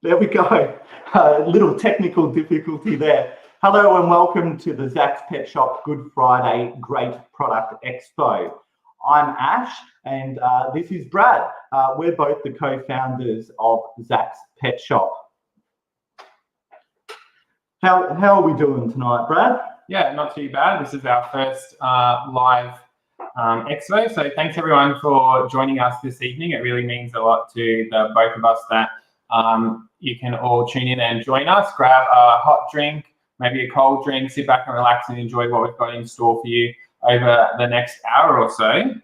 There we go. Little technical difficulty there. Hello and welcome to the Zach's Pet Shop Good Friday Great Product Expo. I'm Ash and this is Brad. We're both the co-founders of Zach's Pet Shop. How are we doing tonight, Brad? Yeah, not too bad. This is our first live expo. So thanks everyone for joining us this evening. It really means a lot to the both of us that you can all tune in and join us, grab a hot drink, maybe a cold drink, sit back and relax and enjoy what we've got in store for you over the next hour or so.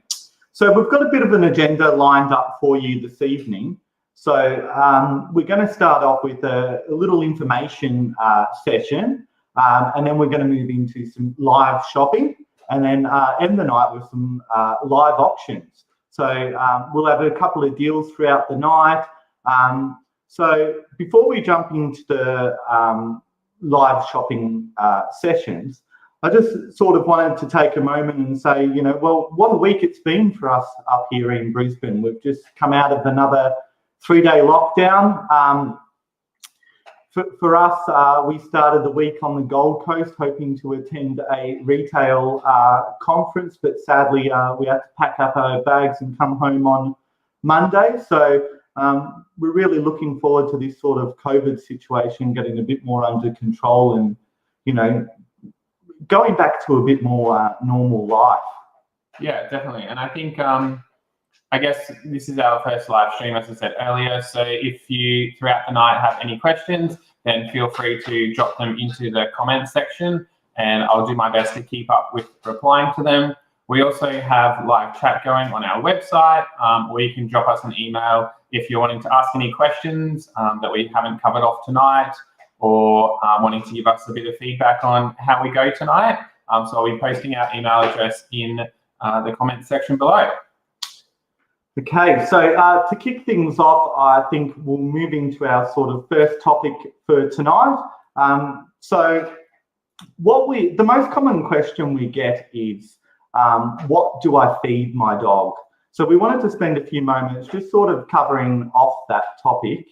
So we've got a bit of an agenda lined up for you this evening. So we're going to start off with a little information session, and then we're going to move into some live shopping, and then end the night with some live auctions. So we'll have a couple of deals throughout the night. So before we jump into the live shopping sessions, I just sort of wanted to take a moment and say, well, what a week it's been for us up here in Brisbane. We've just come out of another 3-day lockdown. For us, we started the week on the Gold Coast hoping to attend a retail conference, but sadly we had to pack up our bags and come home on Monday. So we're really looking forward to this sort of COVID situation getting a bit more under control and, going back to a bit more normal life. Yeah, definitely. And I think, I guess this is our first live stream, as I said earlier. So if you, throughout the night, have any questions, then feel free to drop them into the comments section and I'll do my best to keep up with replying to them. We also have live chat going on our website, or you can drop us an email if you're wanting to ask any questions that we haven't covered off tonight, or wanting to give us a bit of feedback on how we go tonight. So I'll be posting our email address in the comments section below. Okay, so to kick things off, I think we'll move into our sort of first topic for tonight. So the most common question we get is, what do I feed my dog? So we wanted to spend a few moments just sort of covering off that topic.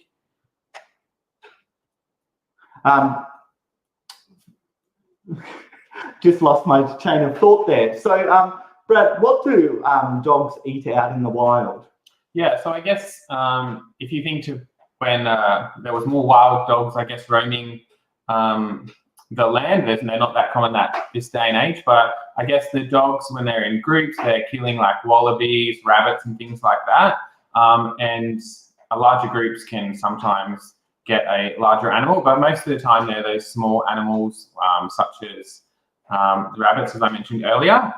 Just lost my chain of thought there. So Brad, what do dogs eat out in the wild? Yeah, so I guess if you think to when there was more wild dogs, I guess, roaming the land, they're not that common at this day and age, but I guess the dogs, when they're in groups, they're killing like wallabies, rabbits and things like that. And larger groups can sometimes get a larger animal, but most of the time they're those small animals such as the rabbits, as I mentioned earlier.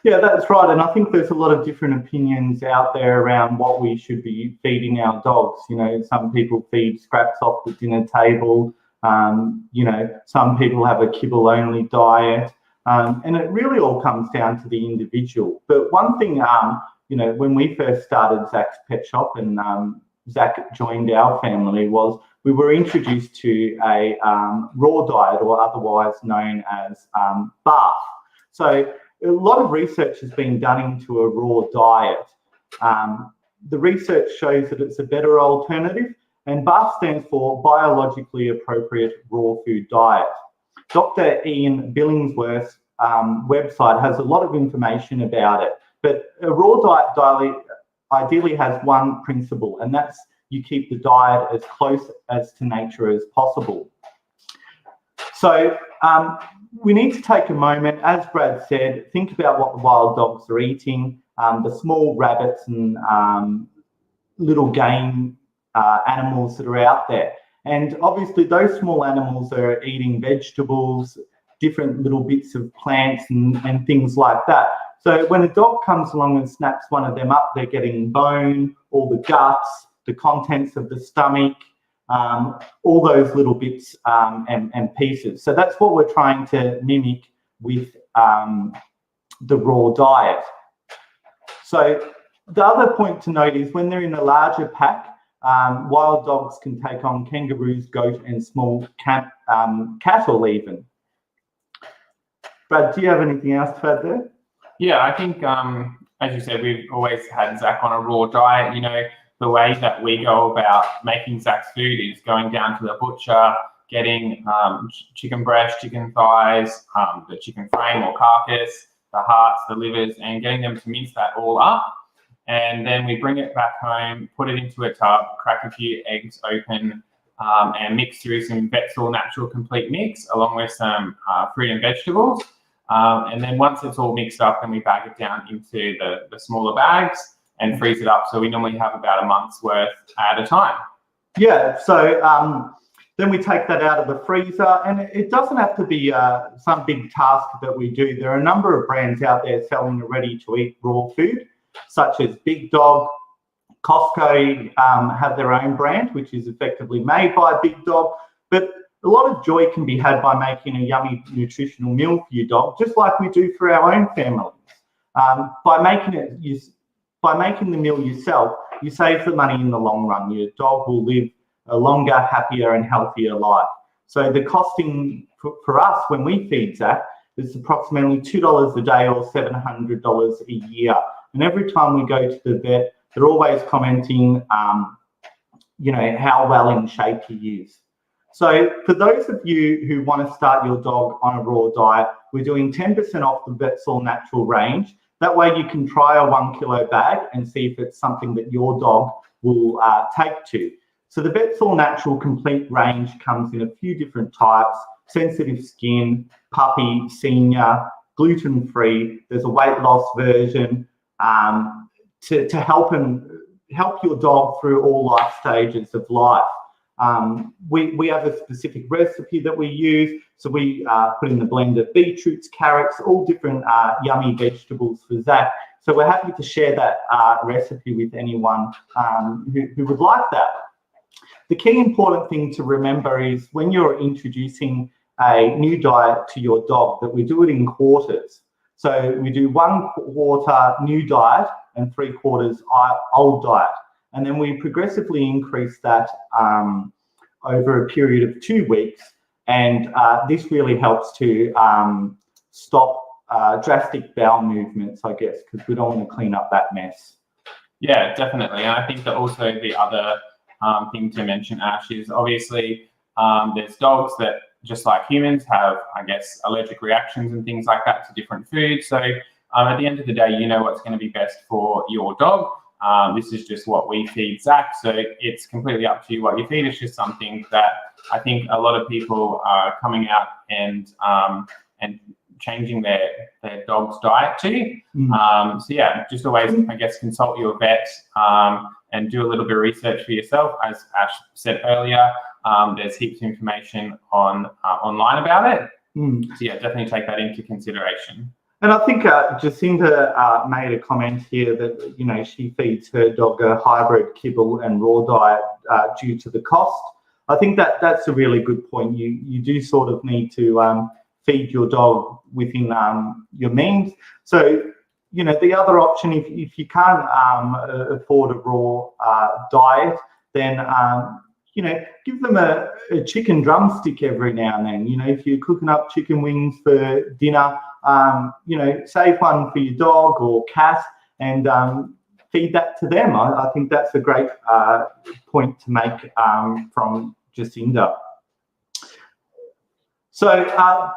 Yeah, that's right. And I think there's a lot of different opinions out there around what we should be feeding our dogs. Some people feed scraps off the dinner table. Some people have a kibble-only diet. And it really all comes down to the individual. But one thing, when we first started Zach's Pet Shop and Zach joined our family, was we were introduced to a raw diet, or otherwise known as BARF. So a lot of research has been done into a raw diet. The research shows that it's a better alternative, and BARF stands for Biologically Appropriate Raw Food Diet. Dr. Ian Billingsworth's website has a lot of information about it, but a raw diet ideally has one principle, and that's you keep the diet as close as to nature as possible. So we need to take a moment, as Brad said, think about what the wild dogs are eating, the small rabbits and little game animals that are out there. And obviously those small animals are eating vegetables, different little bits of plants and things like that. So when a dog comes along and snaps one of them up, they're getting bone, all the guts, the contents of the stomach, all those little bits and pieces. So that's what we're trying to mimic with the raw diet. So the other point to note is when they're in a larger pack, wild dogs can take on kangaroos, goat and small cattle even. Brad, do you have anything else to add there? Yeah, I think, as you said, we've always had Zach on a raw diet. the way that we go about making Zach's food is going down to the butcher, getting chicken breast, chicken thighs, the chicken frame or carcass, the hearts, the livers, and getting them to mince that all up. And then we bring it back home, put it into a tub, crack a few eggs open, and mix through some Vet's Natural Complete Mix along with some fruit and vegetables. And then once it's all mixed up, then we bag it down into the smaller bags and freeze it up. So we normally have about a month's worth at a time. Yeah, so then we take that out of the freezer, and it doesn't have to be some big task that we do. There are a number of brands out there selling ready-to-eat raw food, such as Big Dog. Costco have their own brand, which is effectively made by Big Dog. But a lot of joy can be had by making a yummy nutritional meal for your dog, just like we do for our own families. By making the meal yourself, you save the money in the long run. Your dog will live a longer, happier and healthier life. So the costing for us when we feed Zach is approximately $2 a day or $700 a year. And every time we go to the vet, they're always commenting, you know, how well in shape he is. So for those of you who want to start your dog on a raw diet, we're doing 10% off the Vet's All Natural range. That way you can try a 1 kilo bag and see if it's something that your dog will take to. So the Vet's All Natural Complete range comes in a few different types: sensitive skin, puppy, senior, gluten-free. There's a weight loss version to help your dog through all life stages of life. We have a specific recipe that we use. So we put in the blend of beetroots, carrots, all different yummy vegetables for Zach. So we're happy to share that recipe with anyone who would like that. The key important thing to remember is when you're introducing a new diet to your dog, that we do it in quarters. So we do 1 quarter new diet and 3 quarters old diet. And then we progressively increase that over a period of 2 weeks. And this really helps to stop drastic bowel movements, I guess, because we don't want to clean up that mess. Yeah, definitely. And I think that also the other thing to mention, Ash, is obviously there's dogs that, just like humans, have, I guess, allergic reactions and things like that to different foods. So at the end of the day, you know what's going to be best for your dog. This is just what we feed Zach, so it's completely up to you what you feed. It's just something that I think a lot of people are coming out and changing their dog's diet to. So yeah, just always, I guess, consult your vet and do a little bit of research for yourself. As Ash said earlier, there's heaps of information online about it. So yeah, definitely take that into consideration. And I think Jacinta made a comment here that, you know, she feeds her dog a hybrid kibble and raw diet due to the cost. I think that's a really good point. You do sort of need to feed your dog within your means. So, you know, the other option, if you can't afford a raw diet, then you know, give them a chicken drumstick every now and then. You know, if you're cooking up chicken wings for dinner, you know, save one for your dog or cat and feed that to them. I think that's a great point to make from Jacinda. So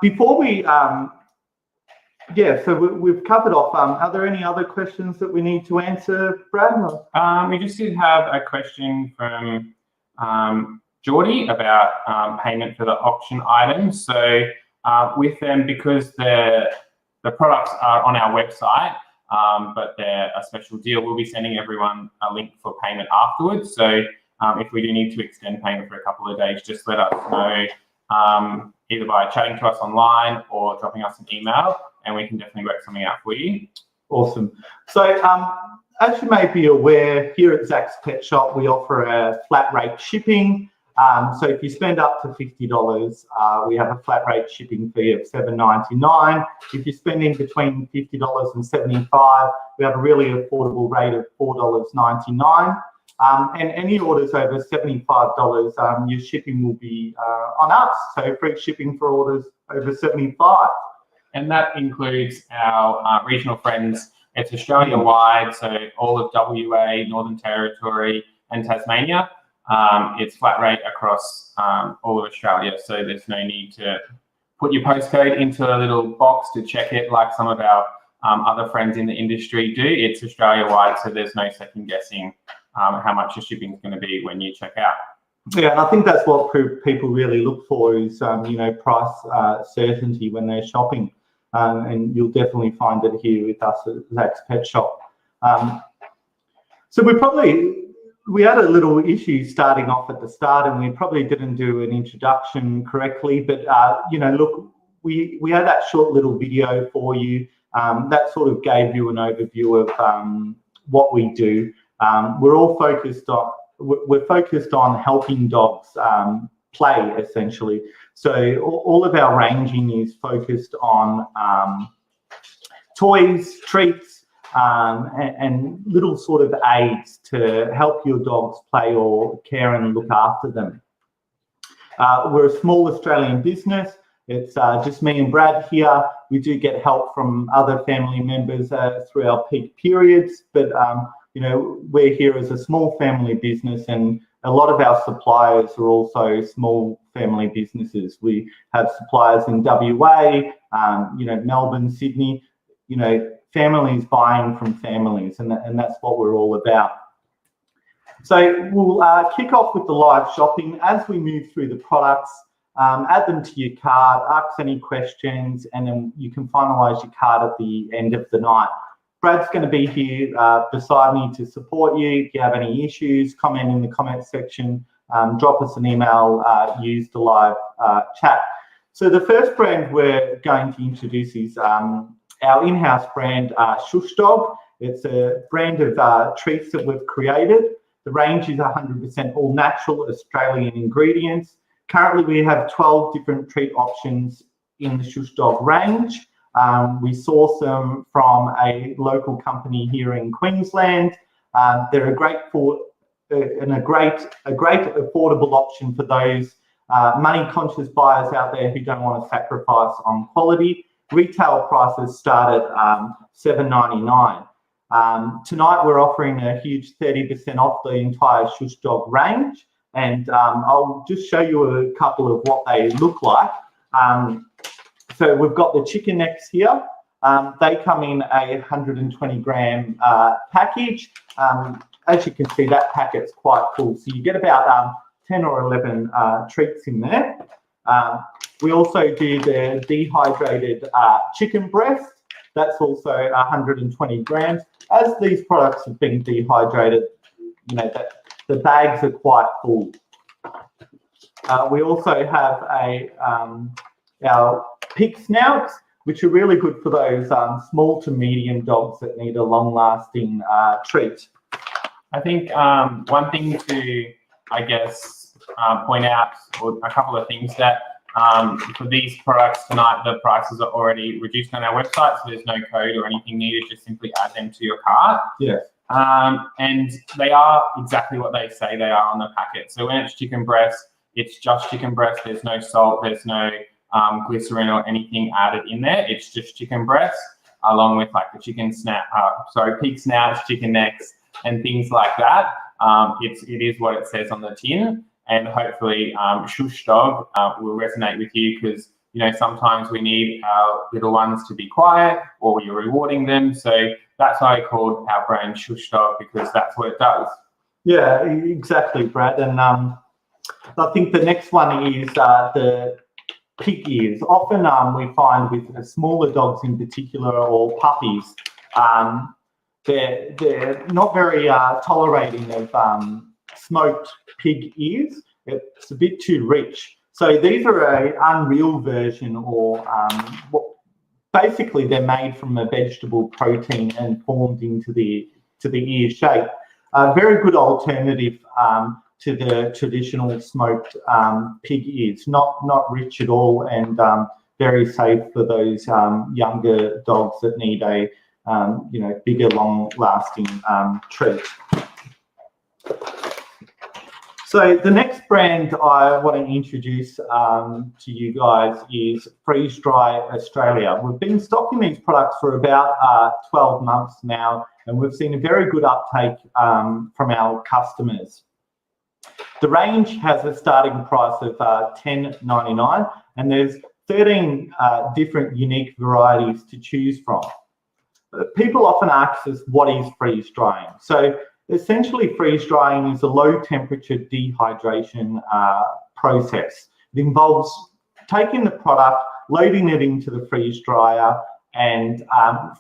before we, so we've covered off. Are there any other questions that we need to answer, Brad? We just did have a question from Geordie about payment for the auction items. So with them, because the products are on our website, but they're a special deal, we'll be sending everyone a link for payment afterwards. So if we do need to extend payment for a couple of days, just let us know either by chatting to us online or dropping us an email, and we can definitely work something out for you. Awesome. So as you may be aware, here at Zach's Pet Shop, we offer a flat rate shipping. So if you spend up to $50, we have a flat rate shipping fee of $7.99. If you're spending between $50 and $75, we have a really affordable rate of $4.99. And any orders over $75, your shipping will be on us. So free shipping for orders over $75. And that includes our regional friends It's Australia-wide, so all of WA, Northern Territory, and Tasmania. It's flat rate across all of Australia, so there's no need to put your postcode into a little box to check it like some of our other friends in the industry do. It's Australia-wide, so there's no second guessing how much your shipping is going to be when you check out. Yeah, and I think that's what people really look for is, price certainty when they're shopping. And you'll definitely find it here with us at Zach's Pet Shop. So we had a little issue starting off at the start, and we probably didn't do an introduction correctly, but, look, we had that short little video for you that sort of gave you an overview of what we do. We're focused on helping dogs play, essentially. So all of our ranging is focused on toys, treats, and little sort of aids to help your dogs play or care and look after them. We're a small Australian business. It's just me and Brad here. We do get help from other family members through our peak periods, but we're here as a small family business, and a lot of our suppliers are also small family businesses. We have suppliers in WA, Melbourne, Sydney, families buying from families, and that's what we're all about. So we'll kick off with the live shopping. As we move through the products, add them to your cart, ask any questions, and then you can finalise your cart at the end of the night. Brad's going to be here beside me to support you. If you have any issues, comment in the comments section, drop us an email, use the live chat. So the first brand we're going to introduce is our in-house brand, Shush Dog. It's a brand of treats that we've created. The range is 100% all natural Australian ingredients. Currently, we have 12 different treat options in the Shush Dog range. We source them from a local company here in Queensland. They're a great affordable option for those money-conscious buyers out there who don't want to sacrifice on quality. Retail prices start at $7.99. Tonight, we're offering a huge 30% off the entire Shush Dog range, and I'll just show you a couple of what they look like. So we've got the chicken necks here. They come in a 120 gram package. As you can see, that packet's quite full. So you get about 10 or 11 treats in there. We also do the dehydrated chicken breast. That's also 120 grams. As these products have been dehydrated, the bags are quite full. We also have our pig snouts, which are really good for those small to medium dogs that need a long-lasting treat. I think one thing to, point out, or a couple of things that for these products tonight, the prices are already reduced on our website, so there's no code or anything needed, just simply add them to your cart. Yes. And they are exactly what they say they are on the packet. So when it's chicken breast, it's just chicken breast. There's no salt, there's no glycerin or anything added in there. It's just chicken breast, along with like the pig snouts, chicken necks, and things like that. It is what it says on the tin, and hopefully Shush Dog will resonate with you, because sometimes we need our little ones to be quiet, or you're rewarding them. So that's why I called our brand Shush Dog, because that's what it does. Yeah, exactly, Brad. And I think the next one is the pig ears. Often we find with smaller dogs in particular, or puppies, they're not very tolerating of smoked pig ears. It's a bit too rich. So these are an unreal version, or basically they're made from a vegetable protein and formed into the ear shape. A very good alternative to the traditional smoked pig ears. Not rich at all, and very safe for those younger dogs that need a bigger, long-lasting treat. So the next brand I want to introduce to you guys is Freeze Dry Australia. We've been stocking these products for about 12 months now, and we've seen a very good uptake from our customers. The range has a starting price of $10.99, and there's 13 different unique varieties to choose from. People often ask us, what is freeze drying? So essentially, freeze drying is a low temperature dehydration process. It involves taking the product, loading it into the freeze dryer and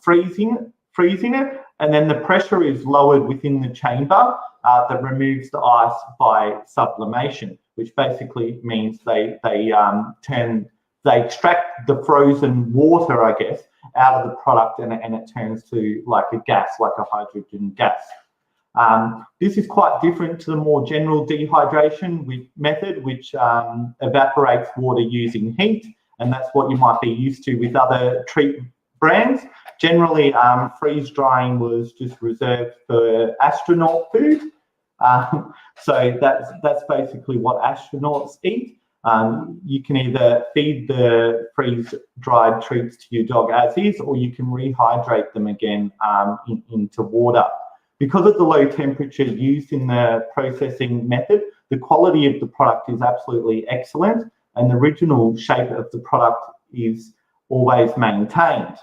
freezing it, and then the pressure is lowered within the chamber that removes the ice by sublimation, which basically means they extract the frozen water, I guess, out of the product, and it turns to like a gas, like a hydrogen gas. This is quite different to the more general dehydration method, which evaporates water using heat, and that's what you might be used to with other treat brands. Generally, freeze drying was just reserved for astronaut food. So that's basically what astronauts eat. You can either feed the freeze-dried treats to your dog as is, or you can rehydrate them again into water. Because of the low temperature used in the processing method, the quality of the product is absolutely excellent, and the original shape of the product is always maintained.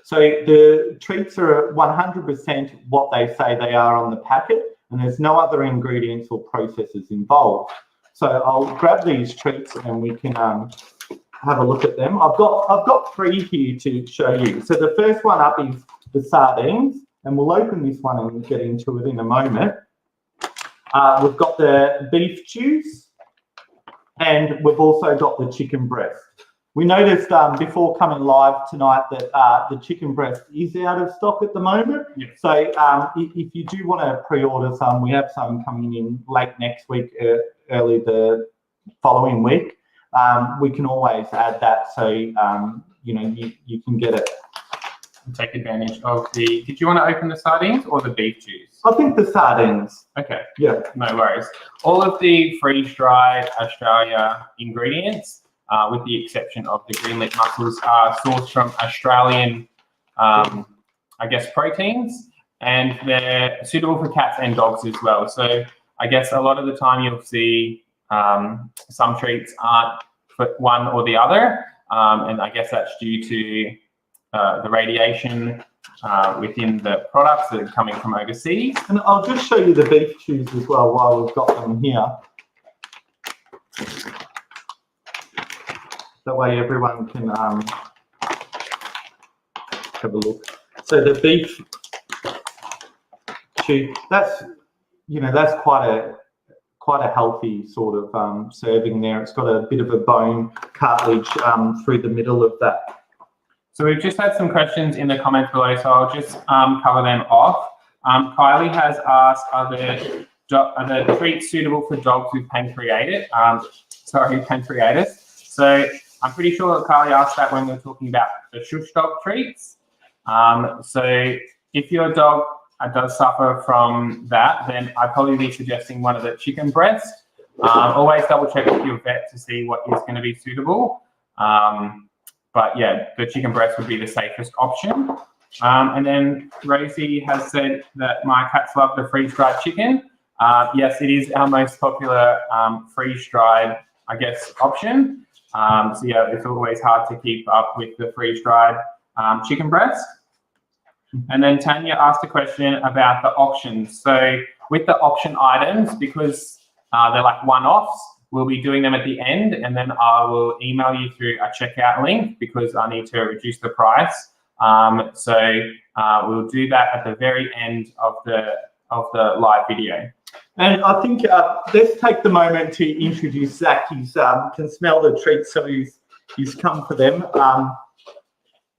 So the treats are 100% what they say they are on the packet, and there's no other ingredients or processes involved. So I'll grab these treats and we can have a look at them. I've got 3 here to show you. So the first one up is the sardines, and we'll open this one and get into it in a moment. We've got the beef chews, and we've also got the chicken breast. We noticed before coming live tonight that the chicken breast is out of stock at the moment. Yeah. So if you do want to pre-order some, we have some coming in late next week, early the following week. We can always add that, so you can get it. Take advantage of the. Did you want to open the sardines or the beef chews? I think the sardines. Okay. Yeah. No worries. All of the freeze-dried Australia ingredients, with the exception of the green-lip mussels, are sourced from Australian, I guess, proteins, and they're suitable for cats and dogs as well. So I guess a lot of the time you'll see some treats aren't for one or the other, and I guess that's due to the radiation within the products that are coming from overseas. And I'll just show you the beef chews as well while we've got them here. That way everyone can have a look. So the beef chew, that's quite a healthy sort of serving there. It's got a bit of a bone cartilage through the middle of that. So we've just had some questions in the comments below, so I'll just cover them off. Kylie has asked, are the treats suitable for dogs with pancreatitis? So I'm pretty sure that Kylie asked that when we were talking about the shush dog treats. So if your dog does suffer from that, then I'd probably be suggesting one of the chicken breasts. Always double check with your vet to see what is going to be suitable. But yeah, the chicken breast would be the safest option. And then Rosie has said that my cats love the freeze-dried chicken. Yes, it is our most popular freeze-dried, I guess, option. So yeah, it's always hard to keep up with the freeze-dried chicken breast. And then Tanya asked a question about the options. So with the option items, because they're like one-offs, we'll be doing them at the end, and then I will email you through a checkout link because I need to reduce the price. So we'll do that at the very end of the live video. And I think let's take the moment to introduce Zach. He can smell the treats, so he's come for them.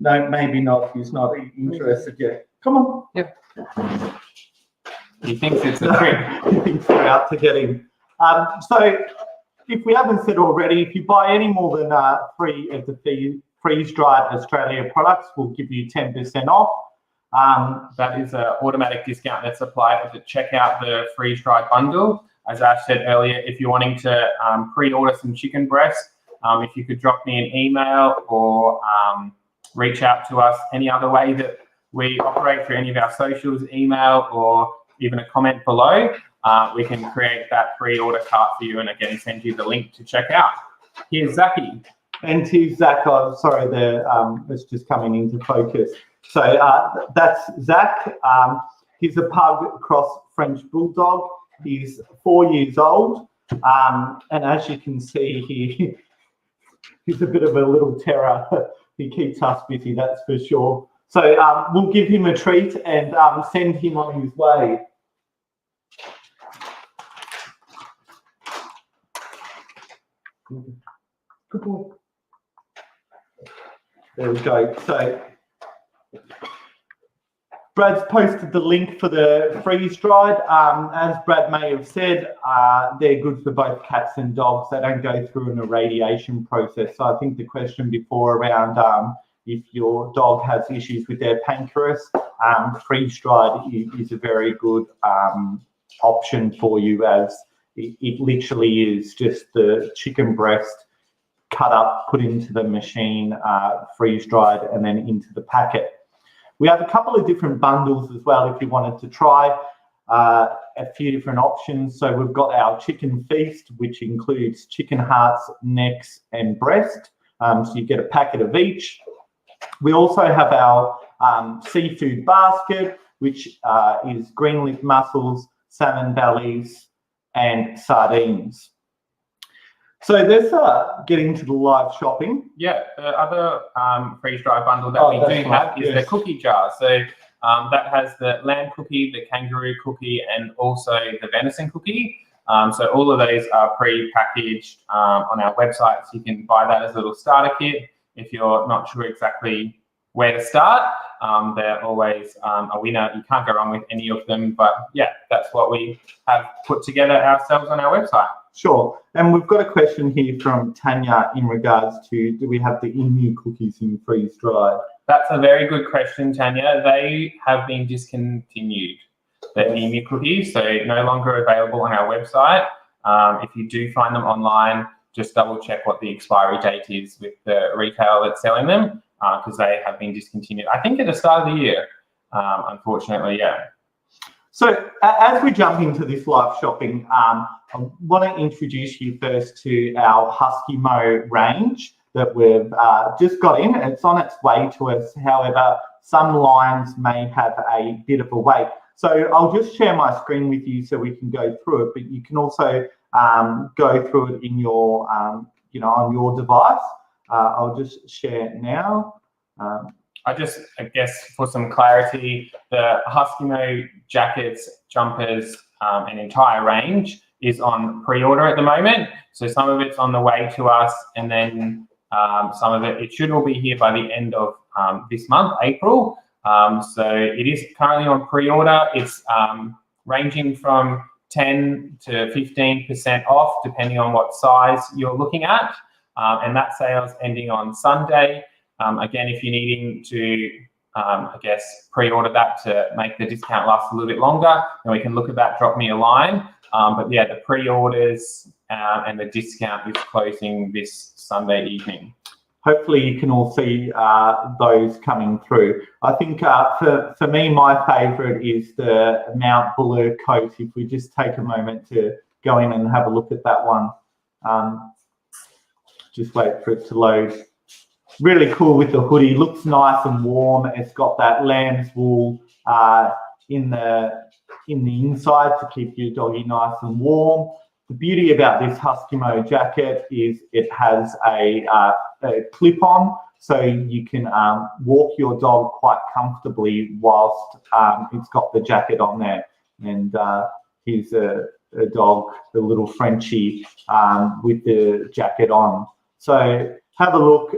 No, maybe not. He's not interested yet. Come on. Yeah. He thinks it's a trick. He thinks we're out to get him. So if we haven't said already, if you buy any more than 3 of the freeze-dried Australia products, we'll give you 10% off. That is an automatic discount that's applied to check out the freeze-dried bundle. as Ash said earlier, if you're wanting to pre-order some chicken breast, if you could drop me an email or reach out to us any other way that we operate through any of our socials, email, or even a comment below, we can create that pre-order cart for you and again send you the link to check out. Here's Zachy. And here's Zach. I'm sorry, it's just coming into focus. So that's Zach. He's a pug cross French bulldog. He's 4 years old, and as you can see, he's a bit of a little terror. He keeps us busy, that's for sure. So we'll give him a treat and send him on his way. Good boy. There we go. So Brad's posted the link for the freeze-dried. As Brad may have said, they're good for both cats and dogs. They don't go through an irradiation process. So I think the question before around if your dog has issues with their pancreas, freeze-dried is a very good option for you, as it literally is just the chicken breast cut up, put into the machine, freeze-dried, and then into the packet. We have a couple of different bundles as well if you wanted to try a few different options. So we've got our chicken feast, which includes chicken hearts, necks, and breast. So you get a packet of each. We also have our seafood basket, which is green leaf mussels, salmon bellies, and sardines. So let's get into the live shopping. Yeah, the other freeze-dried bundle that we do have is the cookie jar. So that has the lamb cookie, the kangaroo cookie, and also the venison cookie. So all of those are pre-packaged on our website, so you can buy that as a little starter kit. If you're not sure exactly where to start, they're always a winner. You can't go wrong with any of them. But yeah, that's what we have put together ourselves on our website. Sure. And we've got a question here from Tanya in regards to, do we have the emu cookies in freeze-dried? That's a very good question, Tanya. They have been discontinued, the emu cookies, so no longer available on our website. If you do find them online, just double check what the expiry date is with the retailer that's selling them, because they have been discontinued, I think, at the start of the year, unfortunately, yeah. So as we jump into this live shopping, I want to introduce you first to our Husky Mo range that we've just got in. It's on its way to us. However, some lines may have a bit of a wait. So I'll just share my screen with you so we can go through it, but you can also go through it in your, on your device. I'll just share now. I guess for some clarity, the Husky Mo jackets, jumpers, and entire range is on pre-order at the moment. So some of it's on the way to us, and then some of it should all be here by the end of this month, April. So it is currently on pre-order. It's ranging from 10 to 15% off, depending on what size you're looking at. And that sale's ending on Sunday. Again, if you're needing to, I guess, pre-order that to make the discount last a little bit longer, then we can look at that, drop me a line. But yeah, the pre-orders and the discount is closing this Sunday evening. Hopefully you can all see those coming through. I think for me, my favourite is the Mount Buller coat. If we just take a moment to go in and have a look at that one. Just wait for it to load. Really cool with the hoodie. Looks nice and warm. It's got that lamb's wool in the inside to keep your doggy nice and warm. The beauty about this Husky Mo jacket is it has a clip-on, so you can walk your dog quite comfortably whilst it's got the jacket on there. And here's a dog, a little Frenchie, with the jacket on. So have a look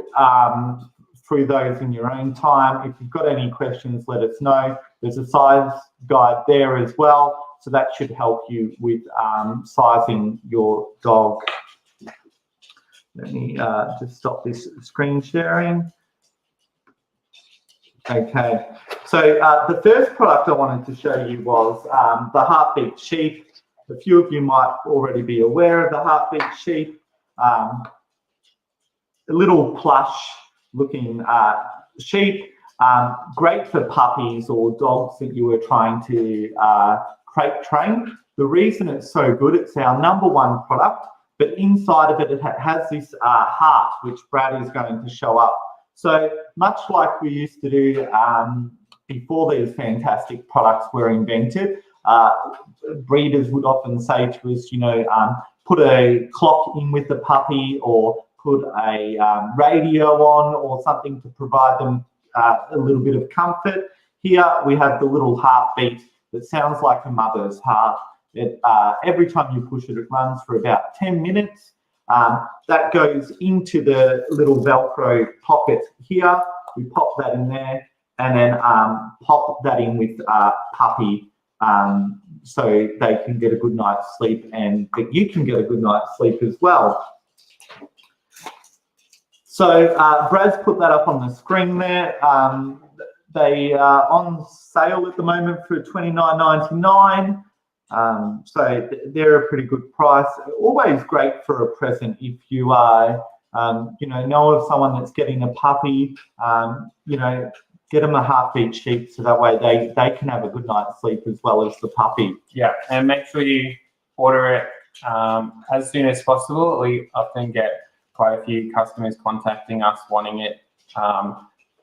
through those in your own time. If you've got any questions, let us know. There's a size guide there as well, so that should help you with sizing your dog. Let me just stop this screen sharing. Okay, so the first product I wanted to show you was the Heartbeat Sheath. a few of you might already be aware of the heartbeat sheep. A little plush looking sheep, great for puppies or dogs that you were trying to crate train. The reason it's so good, it's our #1 product, but inside of it, it has this heart, which Brad is going to show up. So much like we used to do before these fantastic products were invented, breeders would often say to us, put a clock in with the puppy or put a radio on or something to provide them a little bit of comfort. Here we have the little heartbeat that sounds like a mother's heart. Every time you push it, it runs for about 10 minutes. That goes into the little Velcro pocket here. We pop that in there and then pop that in with puppy so they can get a good night's sleep and that you can get a good night's sleep as well. So Brad's put that up on the screen there. They are on sale at the moment for $29.99. So they're a pretty good price. Always great for a present if you are, know of someone that's getting a puppy, get them a heartbeat sheep so that way they can have a good night's sleep as well as the puppy. Yeah, and make sure you order it as soon as possible. We often get quite a few customers contacting us wanting it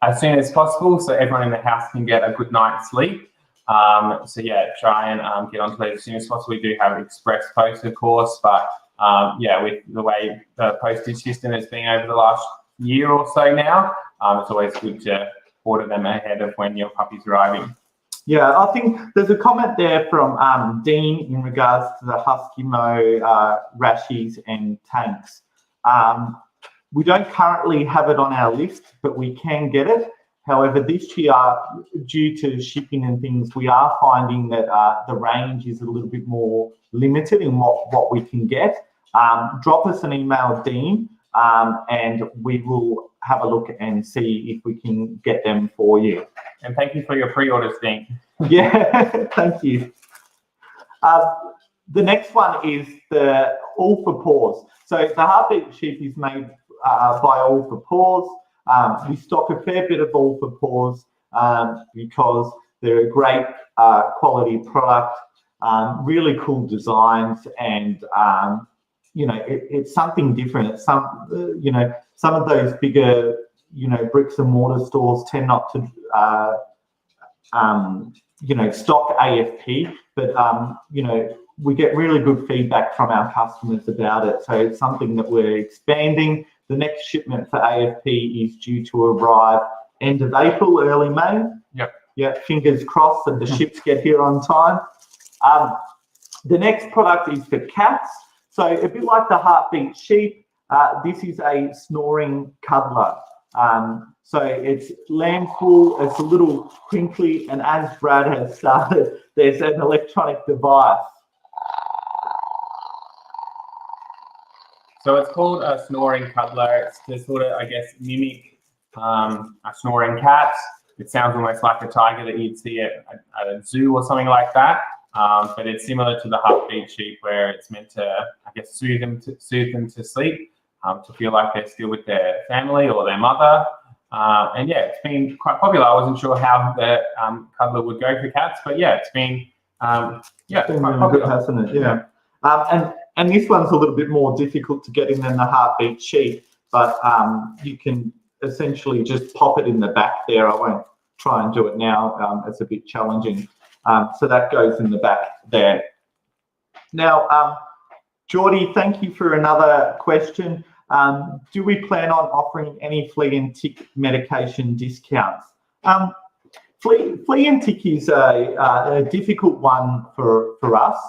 as soon as possible so everyone in the house can get a good night's sleep. So yeah, try and get onto it as soon as possible. We do have express post, of course, but with the way the postage system has been over the last year or so now, it's always good to order them ahead of when your puppy's arriving. Yeah, I think there's a comment there from Dean in regards to the Husky Mo rashies and tanks. We don't currently have it on our list, but we can get it. However, this year, due to shipping and things, we are finding that the range is a little bit more limited in what we can get. Drop us an email, Dean, and we will have a look and see if we can get them for you. And thank you for your pre-orders, Dean. Yeah, thank you. The next one is the All for Paws. So the heartbeat sheep is made by All for Paws. We stock a fair bit of All for Paws because they're a great quality product, really cool designs, and it's something different. It's some of those bigger bricks and mortar stores tend not to stock AFP, but we get really good feedback from our customers about it. So it's something that we're expanding. The next shipment for AFP is due to arrive end of April, early May. Yep. Yeah, fingers crossed that the ships get here on time. The next product is for cats. So a bit like the heartbeat sheep, this is a snoring cuddler. So it's lambful, it's a little crinkly, and as Brad has started, there's an electronic device. So it's called a snoring cuddler. It's to sort of, I guess, mimic a snoring cat. It sounds almost like a tiger that you'd see at a zoo or something like that. But it's similar to the heartbeat sheep, where it's meant to, I guess, soothe them to sleep, to feel like they're still with their family or their mother. And yeah, it's been quite popular. I wasn't sure how the cuddler would go for cats, but yeah, it's been quite popular. Good, hasn't it? Yeah. And this one's a little bit more difficult to get in than the heartbeat sheep, but you can essentially just pop it in the back there. I won't try and do it now. It's a bit challenging. So that goes in the back there. Now, Geordie, thank you for another question. Do we plan on offering any flea and tick medication discounts? Flea and tick is a difficult one for us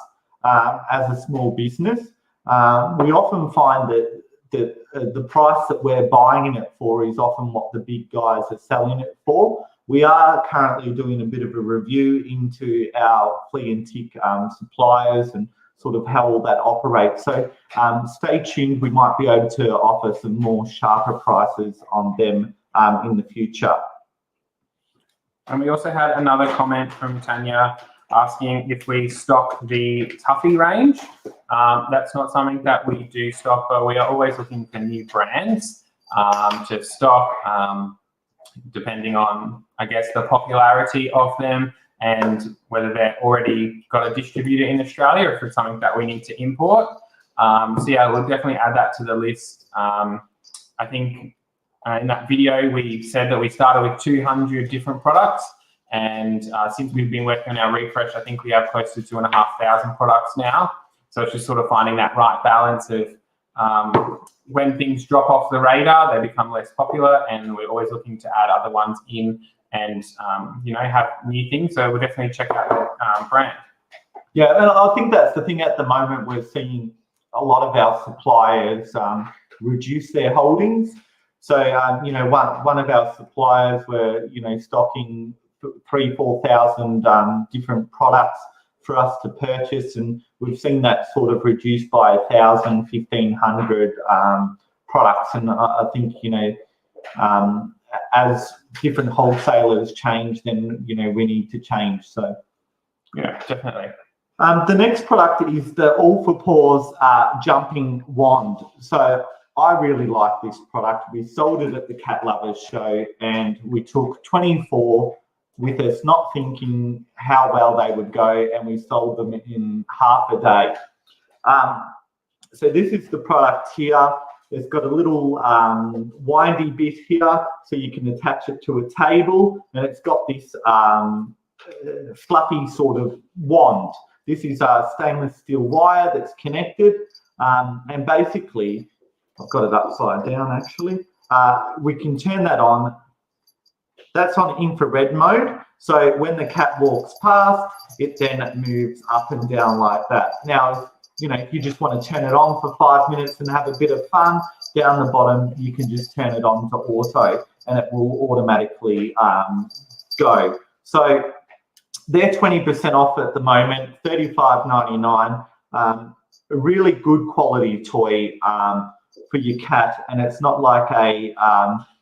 as a small business. We often find that the price that we're buying it for is often what the big guys are selling it for. We are currently doing a bit of a review into our flea and tick suppliers and sort of how all that operates. So stay tuned. We might be able to offer some more sharper prices on them in the future. And we also had another comment from Tanya asking if we stock the Tuffy range. That's not something that we do stock, but we are always looking for new brands to stock, depending on, I guess, the popularity of them and whether they're already got a distributor in Australia or if it's something that we need to import. So yeah, we'll definitely add that to the list. I think in that video, we said that we started with 200 different products. And since we've been working on our refresh, I think we have close to 2,500 products now. So it's just sort of finding that right balance of when things drop off the radar, they become less popular, and we're always looking to add other ones in and, you know, have new things. So we'll definitely check out that brand. Yeah, and I think that's the thing at the moment. We're seeing a lot of our suppliers reduce their holdings. So, you know, one of our suppliers were, you know, stocking 3,000-4,000 different products for us to purchase, and we've seen that sort of reduced by 1,000, 1,500 products. And I think, you know, as different wholesalers change, then, you know, we need to change. So yeah, definitely. The next product is the All for Paws jumping wand. So I really like this product. We sold it at the Cat Lovers show, and we took 24 with us, not thinking how well they would go, and we sold them in half a day. So this is the product here. It's got a little windy bit here, so you can attach it to a table, and it's got this fluffy sort of wand. This is a stainless steel wire that's connected, and basically, I've got it upside down actually. We can turn that on. That's on infrared mode. So when the cat walks past, it then moves up and down like that. Now, you know, if you just want to turn it on for 5 minutes and have a bit of fun, down the bottom, you can just turn it on to auto and it will automatically go. So they're 20% off at the moment, $35.99. A really good quality toy for your cat, and it's not like a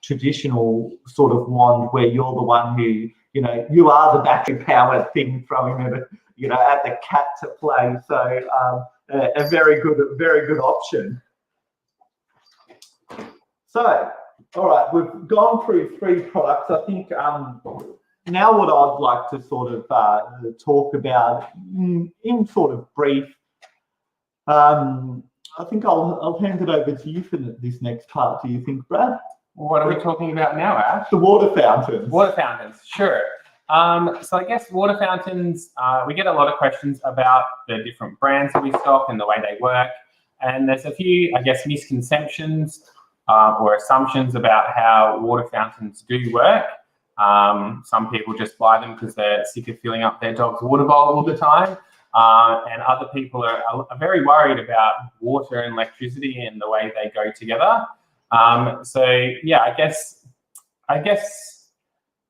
traditional sort of wand where you're the one who, you know, you are the battery powered thing throwing it, you know, at the cat to play. So a very good option. So, all right, we've gone through 3 products. I think now what I'd like to sort of talk about in sort of brief, I think I'll hand it over to you for this next part. Do you think, Brad? What are we talking about now, Ash? The water fountains. Water fountains, sure. So I guess water fountains, we get a lot of questions about the different brands that we stock and the way they work. And there's a few, I guess, misconceptions or assumptions about how water fountains do work. Some people just buy them because they're sick of filling up their dog's water bowl all the time. And other people are very worried about water and electricity and the way they go together. So yeah, I guess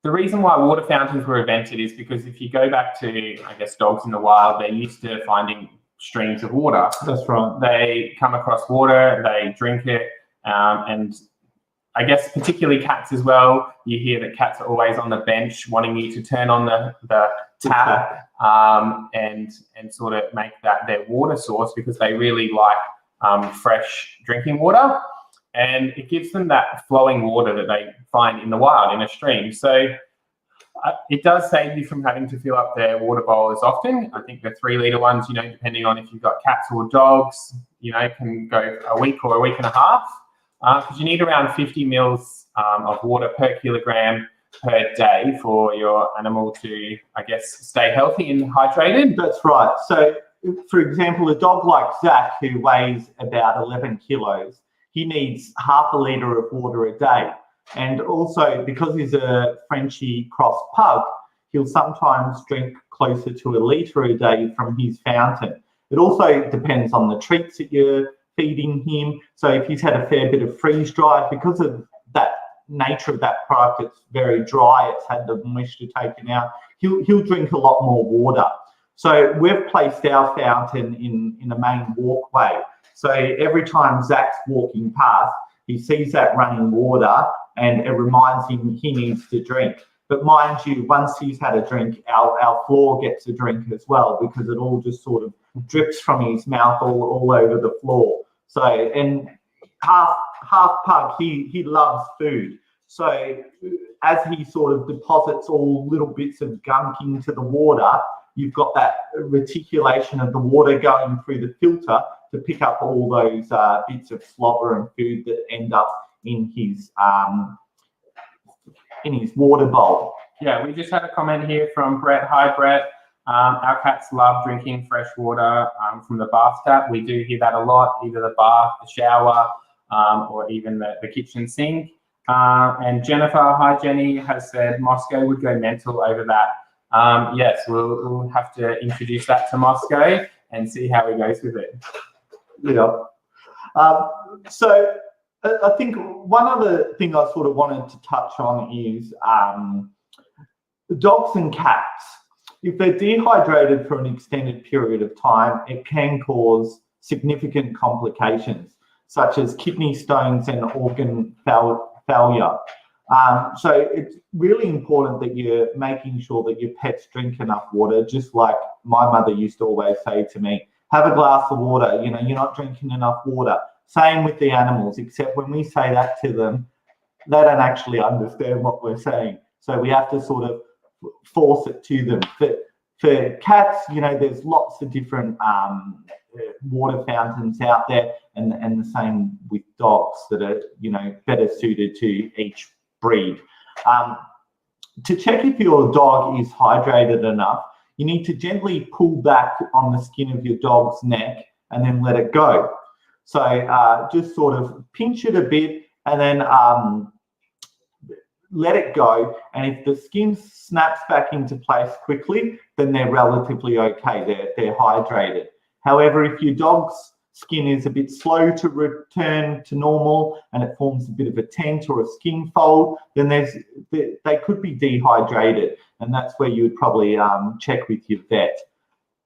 the reason why water fountains were invented is because if you go back to, I guess, dogs in the wild, they're used to finding streams of water. That's right. They come across water, they drink it, and I guess particularly cats as well. You hear that cats are always on the bench wanting you to turn on the tap and sort of make that their water source because they really like fresh drinking water. And it gives them that flowing water that they find in the wild, in a stream. So it does save you from having to fill up their water bowl as often. I think the 3-litre ones, you know, depending on if you've got cats or dogs, you know, can go a week or a week and a half. Because you need around 50 mils of water per kilogram per day for your animal to, I guess, stay healthy and hydrated. That's right. So, for example, a dog like Zach, who weighs about 11 kilos, he needs half a litre of water a day. And also, because he's a Frenchie cross pug, he'll sometimes drink closer to a litre a day from his fountain. It also depends on the treats that you're feeding him. So if he's had a fair bit of freeze dried, because of that nature of that product, it's very dry, it's had the moisture taken out, he'll drink a lot more water. So we've placed our fountain in a main walkway. So every time Zach's walking past, he sees that running water and it reminds him he needs to drink. But mind you, once he's had a drink, our floor gets a drink as well, because it all just sort of drips from his mouth all over the floor. So, and half pug, he loves food. So as he sort of deposits all little bits of gunk into the water, you've got that reticulation of the water going through the filter to pick up all those bits of slobber and food that end up in his water bowl. Yeah, we just had a comment here from Brett. Hi, Brett. Our cats love drinking fresh water from the bath tap. We do hear that a lot, either the bath, the shower, or even the kitchen sink. And Jennifer, hi Jenny, has said Moscow would go mental over that. Yes, we'll have to introduce that to Moscow and see how he goes with it. Yeah. So I think one other thing I sort of wanted to touch on is dogs and cats. If they're dehydrated for an extended period of time, it can cause significant complications, such as kidney stones and organ failure. So it's really important that you're making sure that your pets drink enough water, just like my mother used to always say to me, have a glass of water, you know, you're not drinking enough water. Same with the animals, except when we say that to them, they don't actually understand what we're saying. So we have to sort of force it to them. For cats, you know, there's lots of different water fountains out there, and the same with dogs that are, you know, better suited to each breed. To check if your dog is hydrated enough, you need to gently pull back on the skin of your dog's neck and then let it go. So just sort of pinch it a bit and then let it go. And if the skin snaps back into place quickly, then they're relatively okay. They're hydrated. However, if your dog's skin is a bit slow to return to normal and it forms a bit of a tent or a skin fold, then they could be dehydrated, and that's where you would probably check with your vet.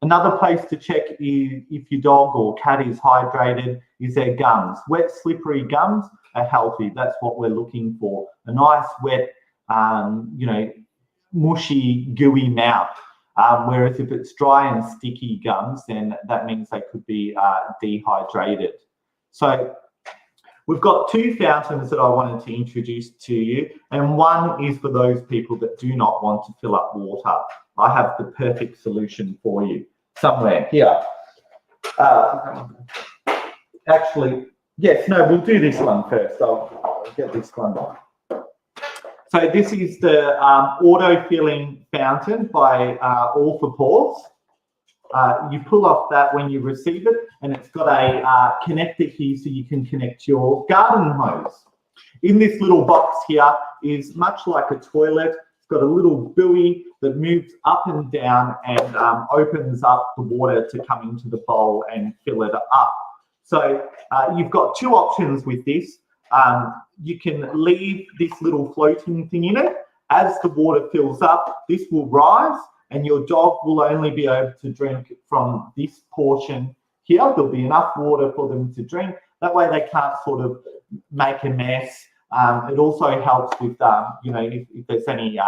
Another place to check is if your dog or cat is hydrated is their gums. Wet, slippery gums are healthy. That's what we're looking for. A nice, wet, you know, mushy, gooey mouth. Whereas if it's dry and sticky gums, then that means they could be dehydrated. So we've got two fountains that I wanted to introduce to you, and one is for those people that do not want to fill up water. I have the perfect solution for you somewhere here. Actually, yes, no, we'll do this one first. I'll get this one on. So this is the auto-filling fountain by All for Paws. You pull off that when you receive it, and it's got a connector here so you can connect your garden hose. In this little box here is much like a toilet. It's got a little buoy that moves up and down and opens up the water to come into the bowl and fill it up. So you've got two options with this. You can leave this little floating thing in it. As the water fills up, this will rise and your dog will only be able to drink from this portion here. There'll be enough water for them to drink. That way they can't sort of make a mess. It also helps with, you know, if there's any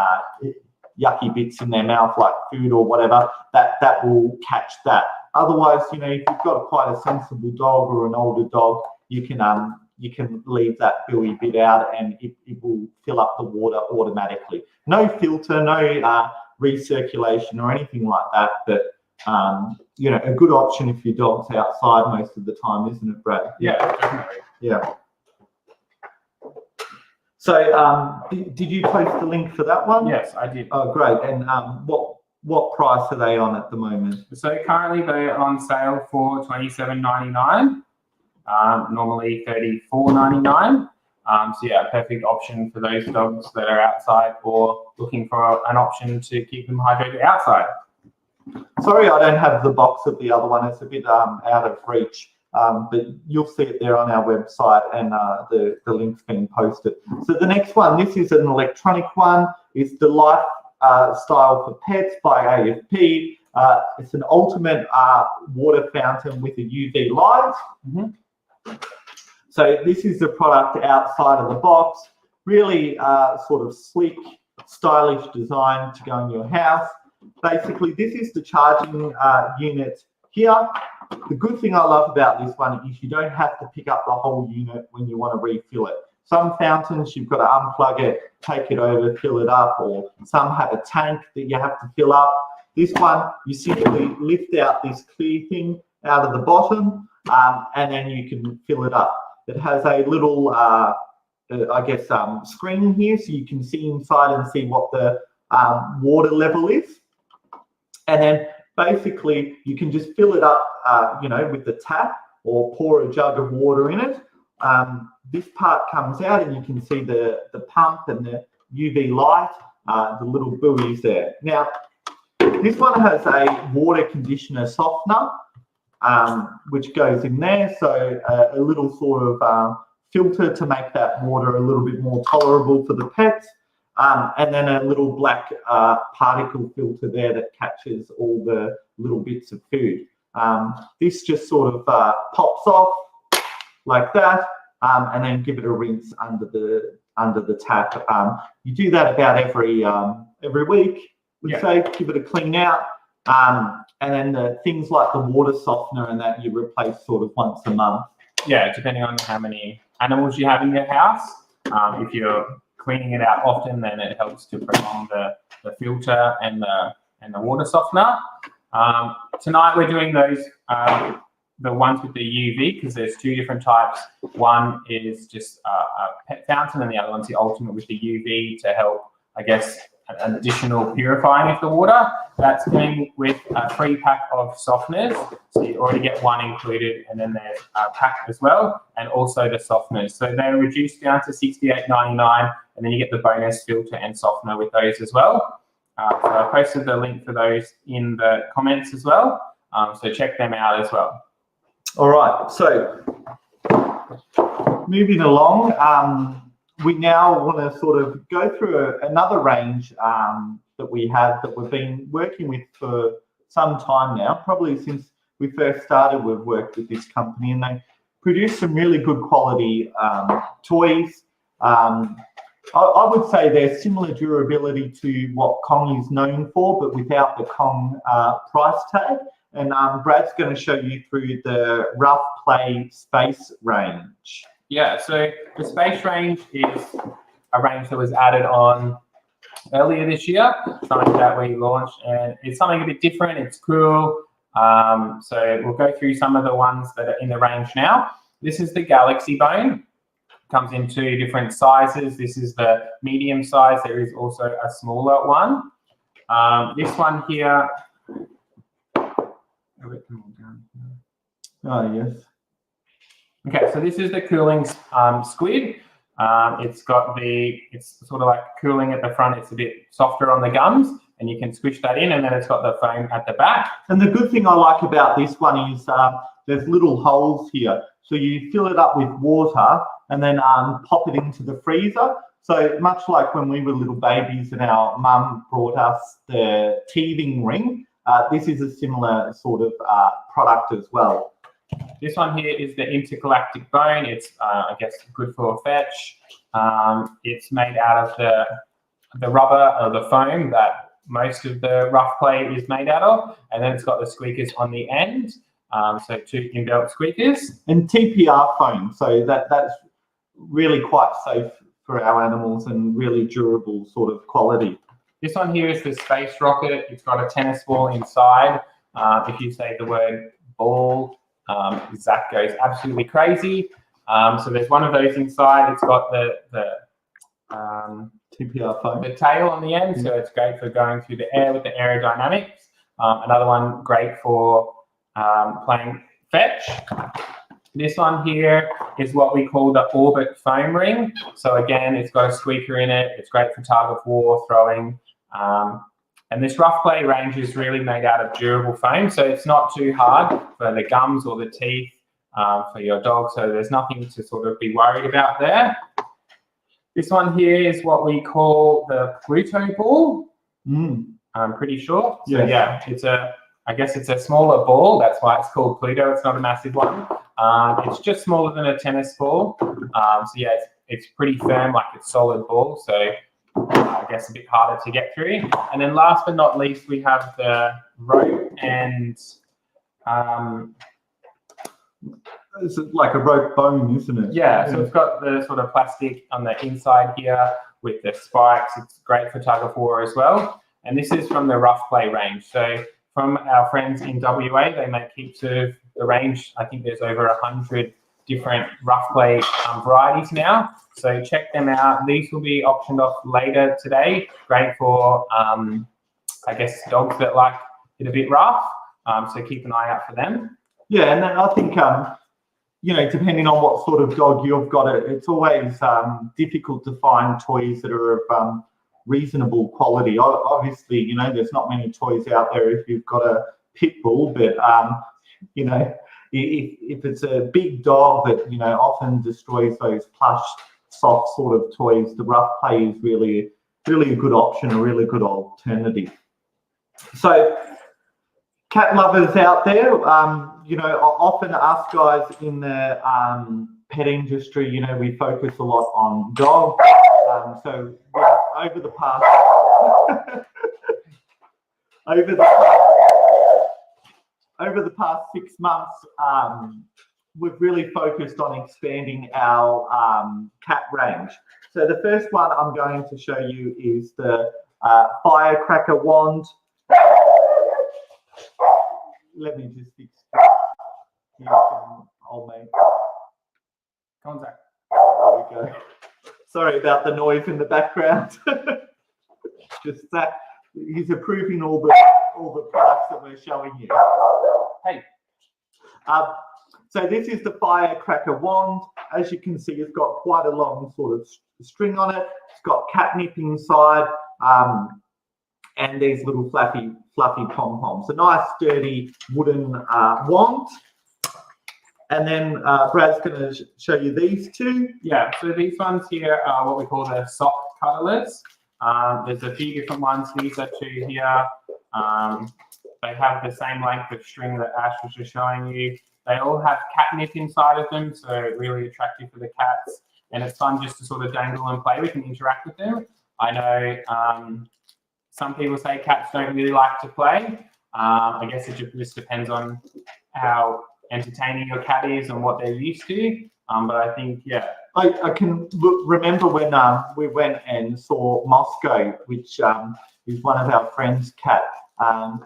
yucky bits in their mouth, like food or whatever, that will catch that. Otherwise, you know, if you've got quite a sensible dog or an older dog, you can leave that buoy bit out and it will fill up the water automatically. No filter, no recirculation or anything like that, but you know, a good option if your dog's outside most of the time, isn't it, Brad? Yeah, definitely. Yeah. So did you post the link for that one? Yes, I did. Oh, great. And what price are they on at the moment? So currently they're on sale for $27.99. Normally $34.99. So yeah, perfect option for those dogs that are outside or looking for an option to keep them hydrated outside. Sorry, I don't have the box of the other one. It's a bit out of reach, but you'll see it there on our website, and the link's been posted. So the next one, this is an electronic one. It's the Lifestyle for Pets by AFP. It's an ultimate water fountain with a UV light. Mm-hmm. So this is the product outside of the box. Really sort of sleek, stylish design to go in your house. Basically, this is the charging unit here. The good thing I love about this one is you don't have to pick up the whole unit when you want to refill it. Some fountains, you've got to unplug it, take it over, fill it up, or some have a tank that you have to fill up. This one, you simply lift out this clear thing out of the bottom, and then you can fill it up. It has a little, screen here, so you can see inside and see what the water level is. And then basically, you can just fill it up, with the tap or pour a jug of water in it. This part comes out and you can see the pump and the UV light, the little buoys there. Now, this one has a water conditioner softener, which goes in there. So a little sort of filter to make that water a little bit more tolerable for the pets. And then a little black particle filter there that catches all the little bits of food. This just sort of pops off like that, and then give it a rinse under the tap. You do that about every week. We'd say give it a clean out, and then the things like the water softener and that you replace sort of once a month. Yeah, depending on how many animals you have in your house. If you're cleaning it out often, then it helps to prolong the filter and the water softener. Tonight we're doing those the ones with the UV, because there's two different types. One is just a pet fountain, and the other one's the ultimate with the UV to help, I guess, an additional purifying of the water. That's coming with a free pack of softeners. So you already get one included, and then there's a pack as well, and also the softeners. So they're reduced down to $68.99, and then you get the bonus filter and softener with those as well. So I posted the link for those in the comments as well. So check them out as well. All right, so moving along, we now want to sort of go through another range that we have that we've been working with for some time now. Probably since we first started, we've worked with this company, and they produce some really good quality toys. I would say they're similar durability to what Kong is known for, but without the Kong price tag. And Brad's going to show you through the Rough Play Space range. Yeah, so the Space range is a range that was added on earlier this year, something that we launched, and it's something a bit different. It's cool. So we'll go through some of the ones that are in the range now. This is the Galaxy Bone. Comes in two different sizes. This is the medium size. There is also a smaller one. This one here. Oh, yes. Okay, so this is the cooling squid. It's sort of like cooling at the front. It's a bit softer on the gums, and you can squish that in, and then it's got the foam at the back. And the good thing I like about this one is there's little holes here. So you fill it up with water and then pop it into the freezer. So much like when we were little babies and our mum brought us the teething ring, this is a similar sort of product as well. This one here is the intergalactic bone. It's, I guess, good for fetch. It's made out of the rubber or the foam that most of the rough play is made out of, and then it's got the squeakers on the end. So two inbuilt squeakers. And TPR foam, so that's really quite safe for our animals and really durable sort of quality. This one here is the space rocket. It's got a tennis ball inside. If you say the word ball, Zach goes absolutely crazy. So there's one of those inside. It's got the TPR foam, the tail on the end, so it's great for going through the air with the aerodynamics. Another one great for playing fetch. This one here is what we call the orbit foam ring. So again, it's got a squeaker in it. It's great for tug of war, throwing. And this rough play range is really made out of durable foam, so it's not too hard for the gums or the teeth for your dog, so there's nothing to sort of be worried about there. This one here is what we call the Pluto ball. I'm pretty sure. So yeah, I guess it's a smaller ball. That's why it's called Pluto. It's not a massive one. It's just smaller than a tennis ball. So yeah, it's pretty firm, like it's solid ball. So I guess a bit harder to get through. And then last but not least, we have the rope and it's like a rope bone, isn't it? yeah, so it's got the sort of plastic on the inside here with the spikes. It's great for tug of war as well. And this is from the rough play range. So from our friends in WA, they make heaps of the range. I think there's over 100 different rough play varieties now. So check them out. These will be auctioned off later today. Great for, I guess, dogs that like it a bit rough. So keep an eye out for them. Yeah, and I think, you know, depending on what sort of dog you've got, it's always difficult to find toys that are of reasonable quality. Obviously, you know, there's not many toys out there if you've got a pit bull, but, you know, if it's a big dog that, you know, often destroys those plush, soft sort of toys, the rough play is really a good option, a really good alternative. So, cat lovers out there, you know, often us guys in the pet industry, you know, we focus a lot on dogs. So over the past over the past 6 months, we've really focused on expanding our cat range. So the first one I'm going to show you is the firecracker wand. Let me just fix here from old mate. Contact. There we go. Sorry about the noise in the background. Just that he's approving all the products that we're showing you. Hey. So this is the firecracker wand. As you can see, it's got quite a long sort of string on it. It's got catnip inside, and these little fluffy pom-poms. A nice sturdy wooden wand. And then Brad's going to show you these two. Yeah, so these ones here are what we call the soft cuddlers. There's a few different ones. These are two here. They have the same length of string that Ash was just showing you. They all have catnip inside of them, so really attractive for the cats. And it's fun just to sort of dangle and play with and interact with them. I know some people say cats don't really like to play. I guess it just depends on how entertaining your cat is and what they're used to. But I think, yeah. I can remember when we went and saw Moscow, which is one of our friends' cat.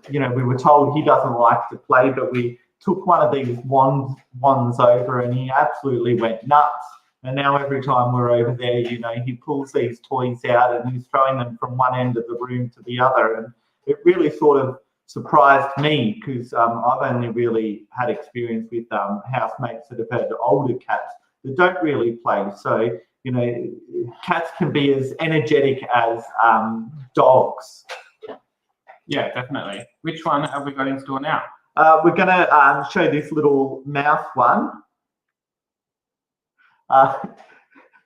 You know, we were told he doesn't like to play, but we took one of these wands over and he absolutely went nuts. And now every time we're over there, you know, he pulls these toys out and he's throwing them from one end of the room to the other. And it really sort of surprised me because I've only really had experience with housemates that have had older cats that don't really play. So, you know, cats can be as energetic as dogs. Yeah, definitely. Which one have we got in store now? We're going to show this little mouse one.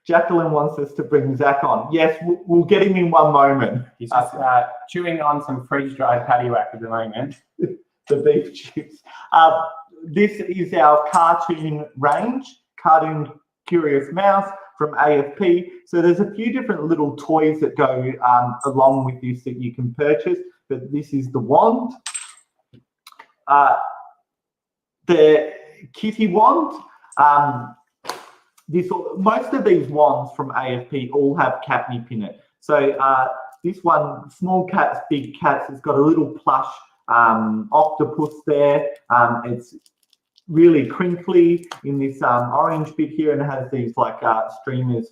Jacqueline wants us to bring Zach on. Yes, we'll get him in one moment. He's just chewing on some freeze-dried paddywhack at the moment. The beef chips. This is our cartoon range, Cartoon Curious Mouse from AFP. So there's a few different little toys that go along with this that you can purchase, but this is the wand. The kitty wand. Most of these wands from AFP all have catnip in it. So this one, small cats, big cats, it's got a little plush octopus there. It's really crinkly in this orange bit here and has these like streamers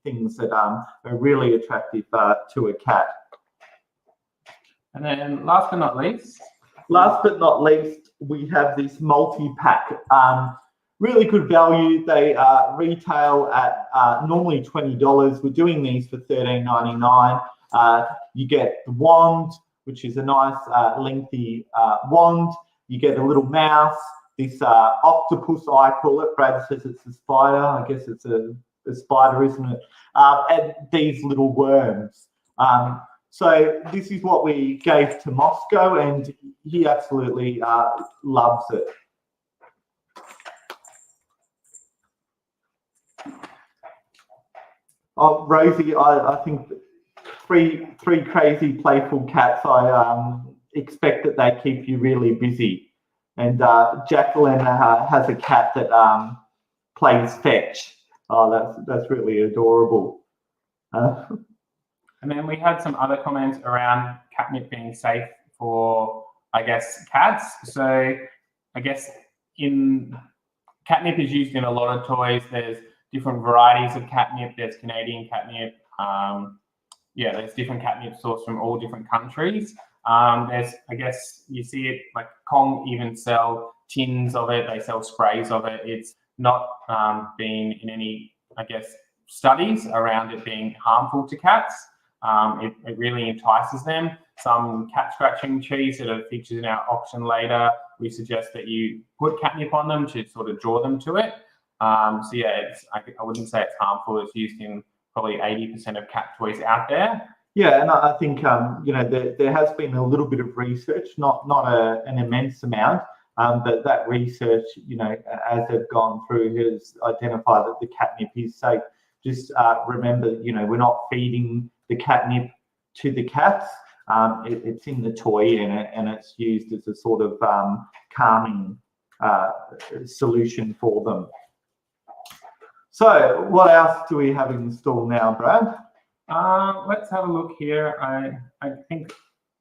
things that are really attractive to a cat. And then last but not least, we have this multi-pack. Really good value. They retail at normally $20. We're doing these for $13.99. You get the wand, which is a nice lengthy wand. You get a little mouse, this octopus, I call it. Brad says it's a spider. I guess it's a spider, isn't it? And these little worms. So this is what we gave to Moscow, and he absolutely loves it. Oh, Rosie, I think three crazy playful cats, I expect that they keep you really busy. And Jacqueline has a cat that plays fetch. Oh, that's really adorable. And then we had some other comments around catnip being safe for, I guess, cats. So I guess catnip is used in a lot of toys. There's different varieties of catnip. There's Canadian catnip. There's different catnip sourced from all different countries. I guess you see it, like Kong even sell tins of it. They sell sprays of it. It's not been in any, I guess, studies around it being harmful to cats. It really entices them. Some cat scratching trees that are featured in our auction later, we suggest that you put catnip on them to sort of draw them to it. I wouldn't say it's harmful. It's used in probably 80% of cat toys out there. Yeah, and I think there has been a little bit of research, not an immense amount, but that research, as they've gone through, has identified that the catnip is safe. Just remember, we're not feeding the catnip to the cats. It's in the toy and it's used as a sort of calming solution for them. So what else do we have in store now, Brad? Let's have a look here. I think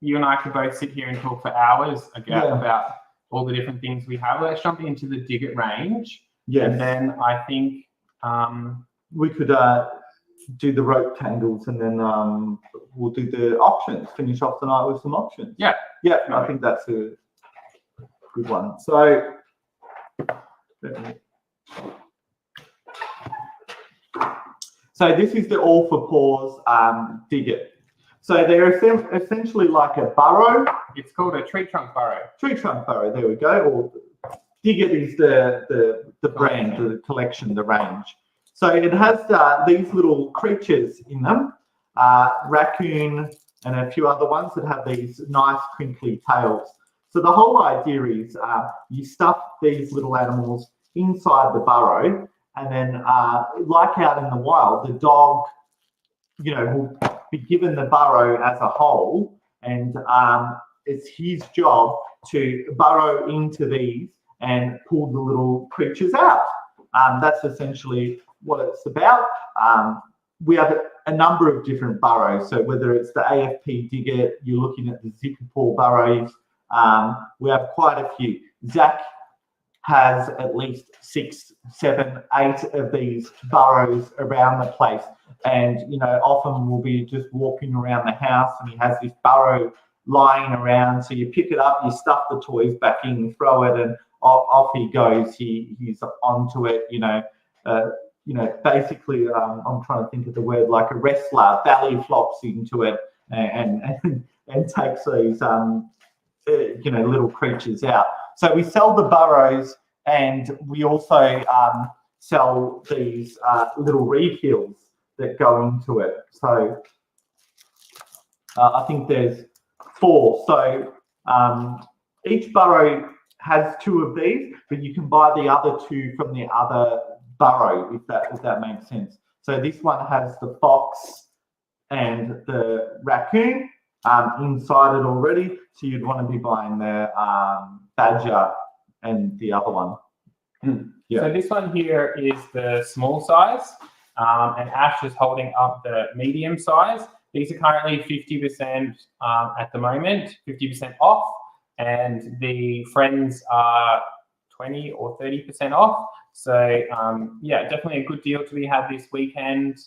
you and I could both sit here and talk for hours about all the different things we have. Let's jump into the Digit range. Yes. And then I think we could do the rope tangles, and then we'll do the options, finish off the night with some options. Yeah. I think that's a good one. So this is the All for Paws Digit. So they're essentially like a burrow. It's called a tree trunk burrow. Tree trunk burrow, there we go. Or Digit is the brand, the collection, the range. So it has these little creatures in them, raccoon and a few other ones that have these nice crinkly tails. So the whole idea is you stuff these little animals inside the burrow, and then like out in the wild, the dog, will be given the burrow as a whole, and it's his job to burrow into these and pull the little creatures out. That's essentially what it's about. We have a number of different burrows. So whether it's the AFP Digit, you're looking at the zipper paw burrows, we have quite a few. Zach has at least 6, 7, 8 of these burrows around the place. And, often we'll be just walking around the house and he has this burrow lying around. So you pick it up, you stuff the toys back in, throw it, and off he goes. He's onto it, basically, I'm trying to think of the word, like a wrestler, belly flops into it and takes these, little creatures out. So we sell the burrows, and we also sell these little reed heels that go into it. So I think there's 4. So each burrow has 2 of these, but you can buy the other 2 from the other burrow, if that makes sense. So this one has the fox and the raccoon inside it already. So you'd want to be buying the badger and the other one. Yeah. So this one here is the small size, and Ash is holding up the medium size. These are currently 50% at the moment, 50% off, and the friends are 20 or 30% off. So definitely a good deal to be had this weekend.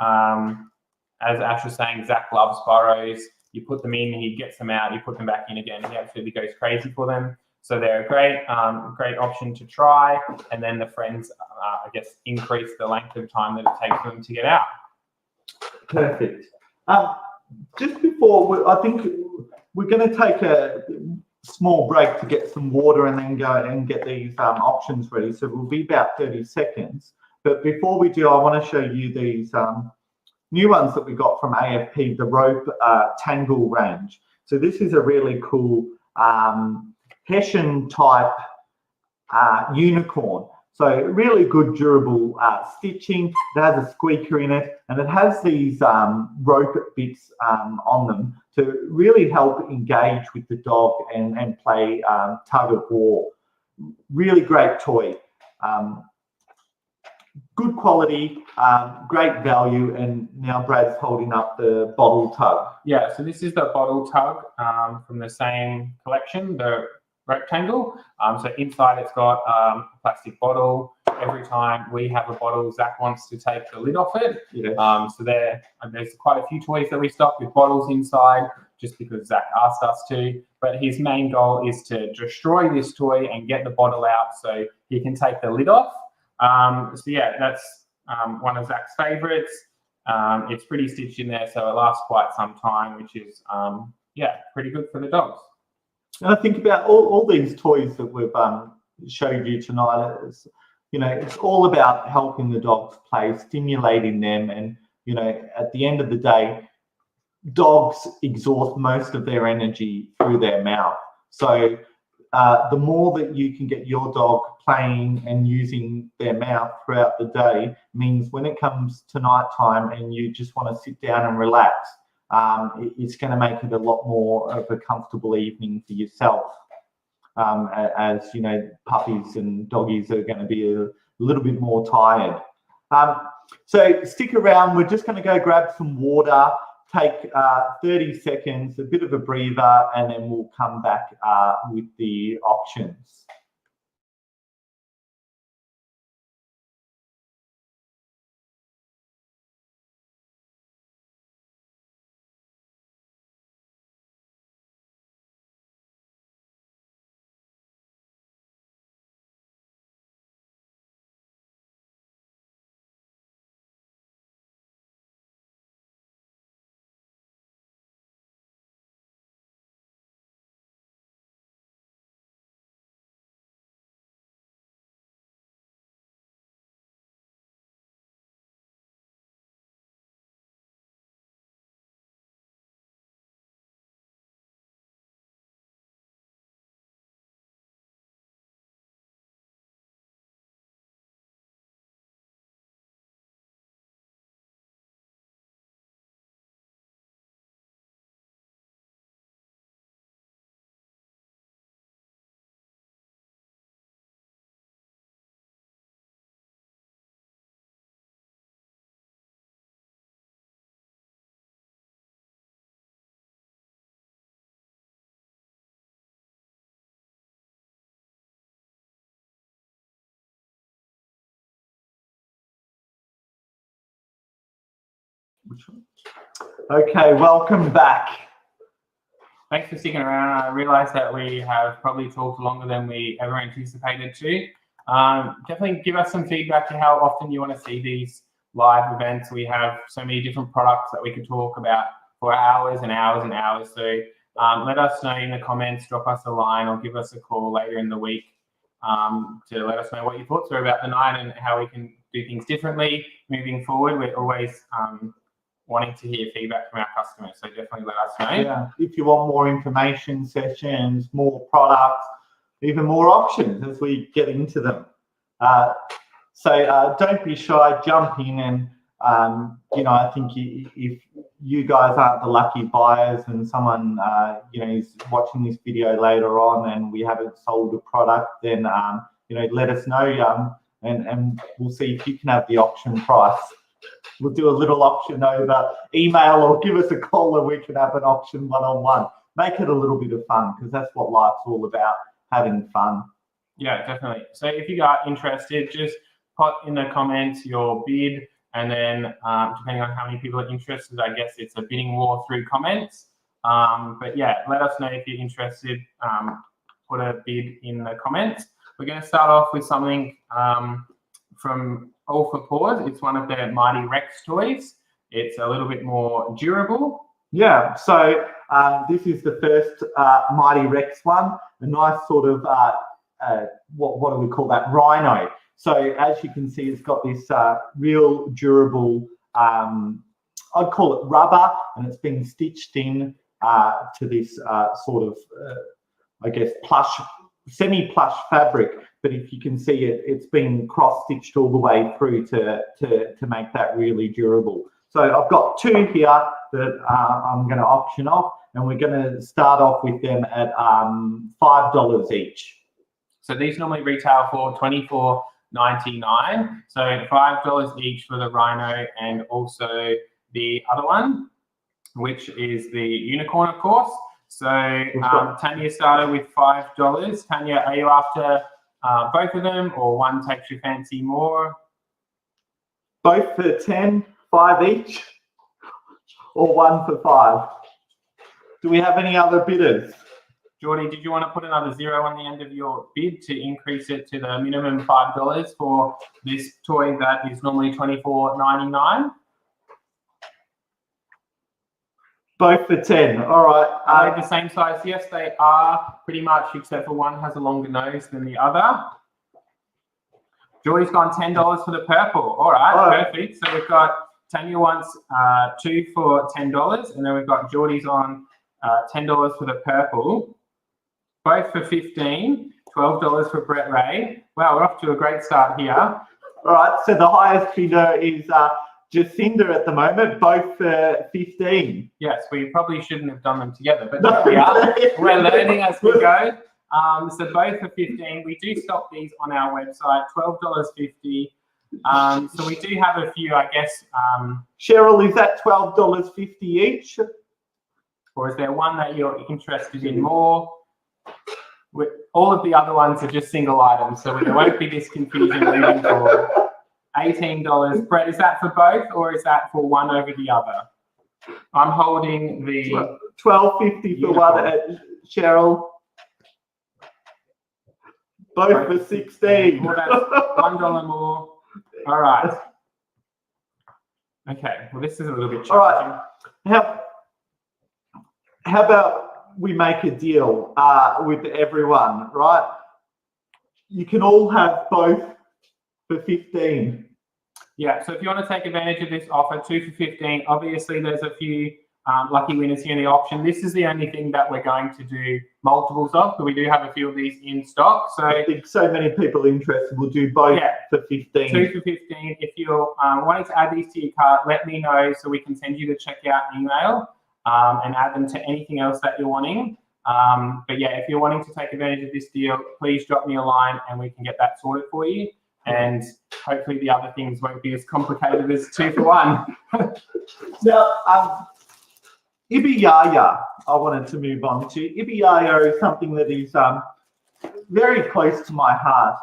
As Ash was saying, Zach loves burrows. You put them in, he gets them out, you put them back in again. He absolutely goes crazy for them. So they're a great option to try. And then the friends, increase the length of time that it takes them to get out. Perfect. Just before, I think we're going to take a small break to get some water and then go and get these options ready. So we'll be about 30 seconds. But before we do, I want to show you these new ones that we got from AFP, the rope tangle range. So this is a really cool Hessian type unicorn. So really good durable stitching. It has a squeaker in it, and it has these rope bits on them to really help engage with the dog and play tug of war. Really great toy. Good quality, great value, and now Brad's holding up the bottle tug. Yeah, so this is the bottle tug from the same collection, the rectangle. So inside it's got a plastic bottle. Every time we have a bottle, Zach wants to take the lid off it. Yeah. So there's quite a few toys that we stock with bottles inside, just because Zach asked us to. But his main goal is to destroy this toy and get the bottle out so he can take the lid off. So yeah, that's one of Zach's favorites. It's pretty stitched in there, so it lasts quite some time, which is yeah, pretty good for the dogs. And I think about all these toys that we've showed you tonight. You know, it's all about helping the dogs play, stimulating them, and you know, at the end of the day, dogs exhaust most of their energy through their mouth. So the more that you can get your dog playing and using their mouth throughout the day means when it comes to night time and you just want to sit down and relax, it's going to make it a lot more of a comfortable evening for yourself. As you know, puppies and doggies are going to be a little bit more tired. So stick around. We're just going to go grab some water, take 30 seconds, a bit of a breather, and then we'll come back with the options. Okay, welcome back. Thanks for sticking around. I realise that we have probably talked longer than we ever anticipated to. Definitely give us some feedback to how often you want to see these live events. We have so many different products that we could talk about for hours and hours and hours. So let us know in the comments, drop us a line or give us a call later in the week to let us know what your thoughts are about the night and how we can do things differently moving forward. We're always wanting to hear feedback from our customers, so definitely let us know. Yeah, if you want more information sessions, more products, even more options as we get into them. So don't be shy, jump in, and you know, I think if you guys aren't the lucky buyers and someone you know is watching this video later on and we haven't sold a product, then you know, let us know and we'll see if you can have the option price. We'll do a little option over email or give us a call and we can have an option one-on-one. Make it a little bit of fun because that's what life's all about, having fun. Yeah, definitely. So if you are interested, just put in the comments your bid, and then depending on how many people are interested, I guess it's a bidding war through comments. But yeah, let us know if you're interested. Put a bid in the comments. We're going to start off with something from All for Paws. It's one of their Mighty Rex toys. It's a little bit more durable. Yeah, so this is the first Mighty Rex one, a nice sort of, what do we call that, rhino. So as you can see, it's got this real durable, I'd call it rubber, and it's been stitched in to this sort of, I guess, plush, semi-plush fabric but if you can see it, it's been cross-stitched all the way through to make that really durable. So I've got 2 here that I'm going to auction off, and we're going to start off with them at $5 each. So these normally retail for $24.99. So $5 each for the Rhino, and also the other one, which is the Unicorn, of course. So Tanya started with $5. Tanya, are you after both of them, or one takes your fancy more? Both for 10, 5 each, or one for 5? Do we have any other bidders? Geordie, did you want to put another 0 on the end of your bid to increase it to the minimum $5 for this toy that is normally $24.99? Both for 10. All right. Are they the same size? Yes, they are, pretty much, except for one has a longer nose than the other. Geordie's gone $10 for the purple. All right, perfect. So we've got Tanya wants 2 for $10, and then we've got Geordie's on $10 for the purple. Both for $15, $12 for Brett Ray. Wow, we're off to a great start here. All right, so the highest bidder is Jacinda at the moment, both for $15. Yes, we probably shouldn't have done them together, but here we are. We're learning as we go. So both for $15. We do stock these on our website, $12.50. So we do have a few, I guess. Cheryl, is that $12.50 each? Or is there one that you're interested in more? All of the other ones are just single items, so there won't be this confusion moving forward. $18. Brett, is that for both, or is that for one over the other? I'm holding the $12.50 for one, Cheryl. Both for $16. Well, that's $1 more. All right. Okay. Well, this is a little bit challenging. All right. How about we make a deal with everyone, right? You can all have both for $15. Yeah, so if you want to take advantage of this offer, 2 for $15, obviously there's a few lucky winners here in the auction. This is the only thing that we're going to do multiples of, but we do have a few of these in stock. So I think so many people interested will do both for $15. 2 for $15. If you're wanting to add these to your cart, let me know so we can send you the checkout email and add them to anything else that you're wanting. But yeah, if you're wanting to take advantage of this deal, please drop me a line and we can get that sorted for you. And hopefully the other things won't be as complicated as 2 for 1. Now, Ibiyaya, I wanted to move on to. Ibiyaya is something that is very close to my heart.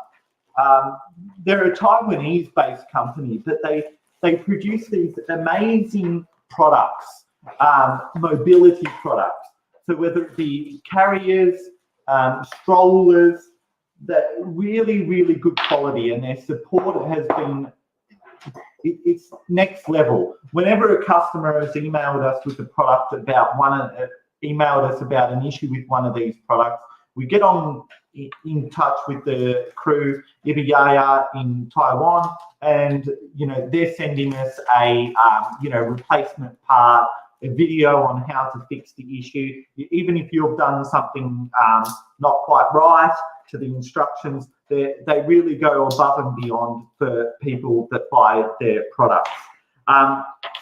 They're a Taiwanese-based company, but they produce these amazing products, mobility products. So whether it be carriers, strollers, that really, really good quality, and their support has been, it's next level. Whenever a customer has emailed us with a product about emailed us about an issue with one of these products, we get in touch with the crew, Ibiyaya in Taiwan, and they're sending us a replacement part, a video on how to fix the issue. Even if you've done something not quite right to the instructions, they really go above and beyond for people that buy their products.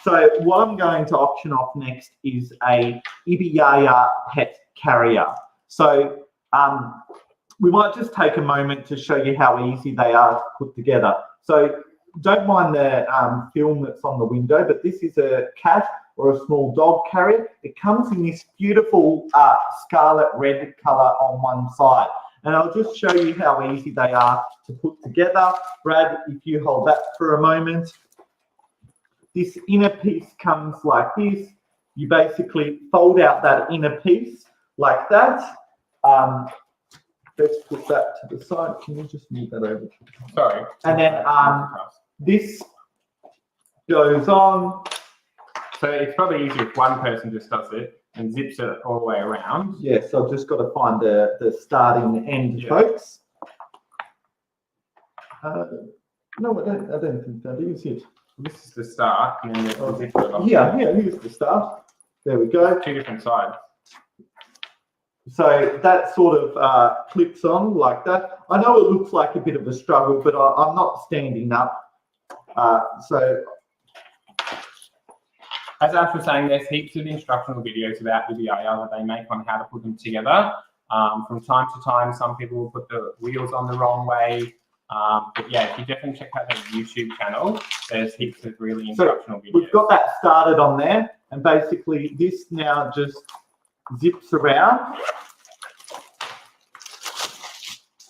So what I'm going to auction off next is a Ibiyaya pet carrier. So we might just take a moment to show you how easy they are to put together. So don't mind the film that's on the window, but this is a cat or a small dog carrier. It comes in this beautiful scarlet red color on one side. And I'll just show you how easy they are to put together. Brad, if you hold that for a moment. This inner piece comes like this. You basically fold out that inner piece like that. Let's put that to the side. Can you just move that over? Sorry. And then this goes on. So it's probably easier if one person just does it and zips it all the way around. Yes, I've just got to find the starting end, folks. No, I don't think that is it. This is the start, and then there's the zipper. Yeah, here's the start. There we go. 2 different sides. So that sort of clips on like that. I know it looks like a bit of a struggle, but I'm not standing up. So as Ash was saying, there's heaps of instructional videos about the EBIR that they make on how to put them together. From time to time, some people will put the wheels on the wrong way. But yeah, if you definitely check out their YouTube channel, there's heaps of really instructional videos. We've got that started on there, and basically this now just zips around.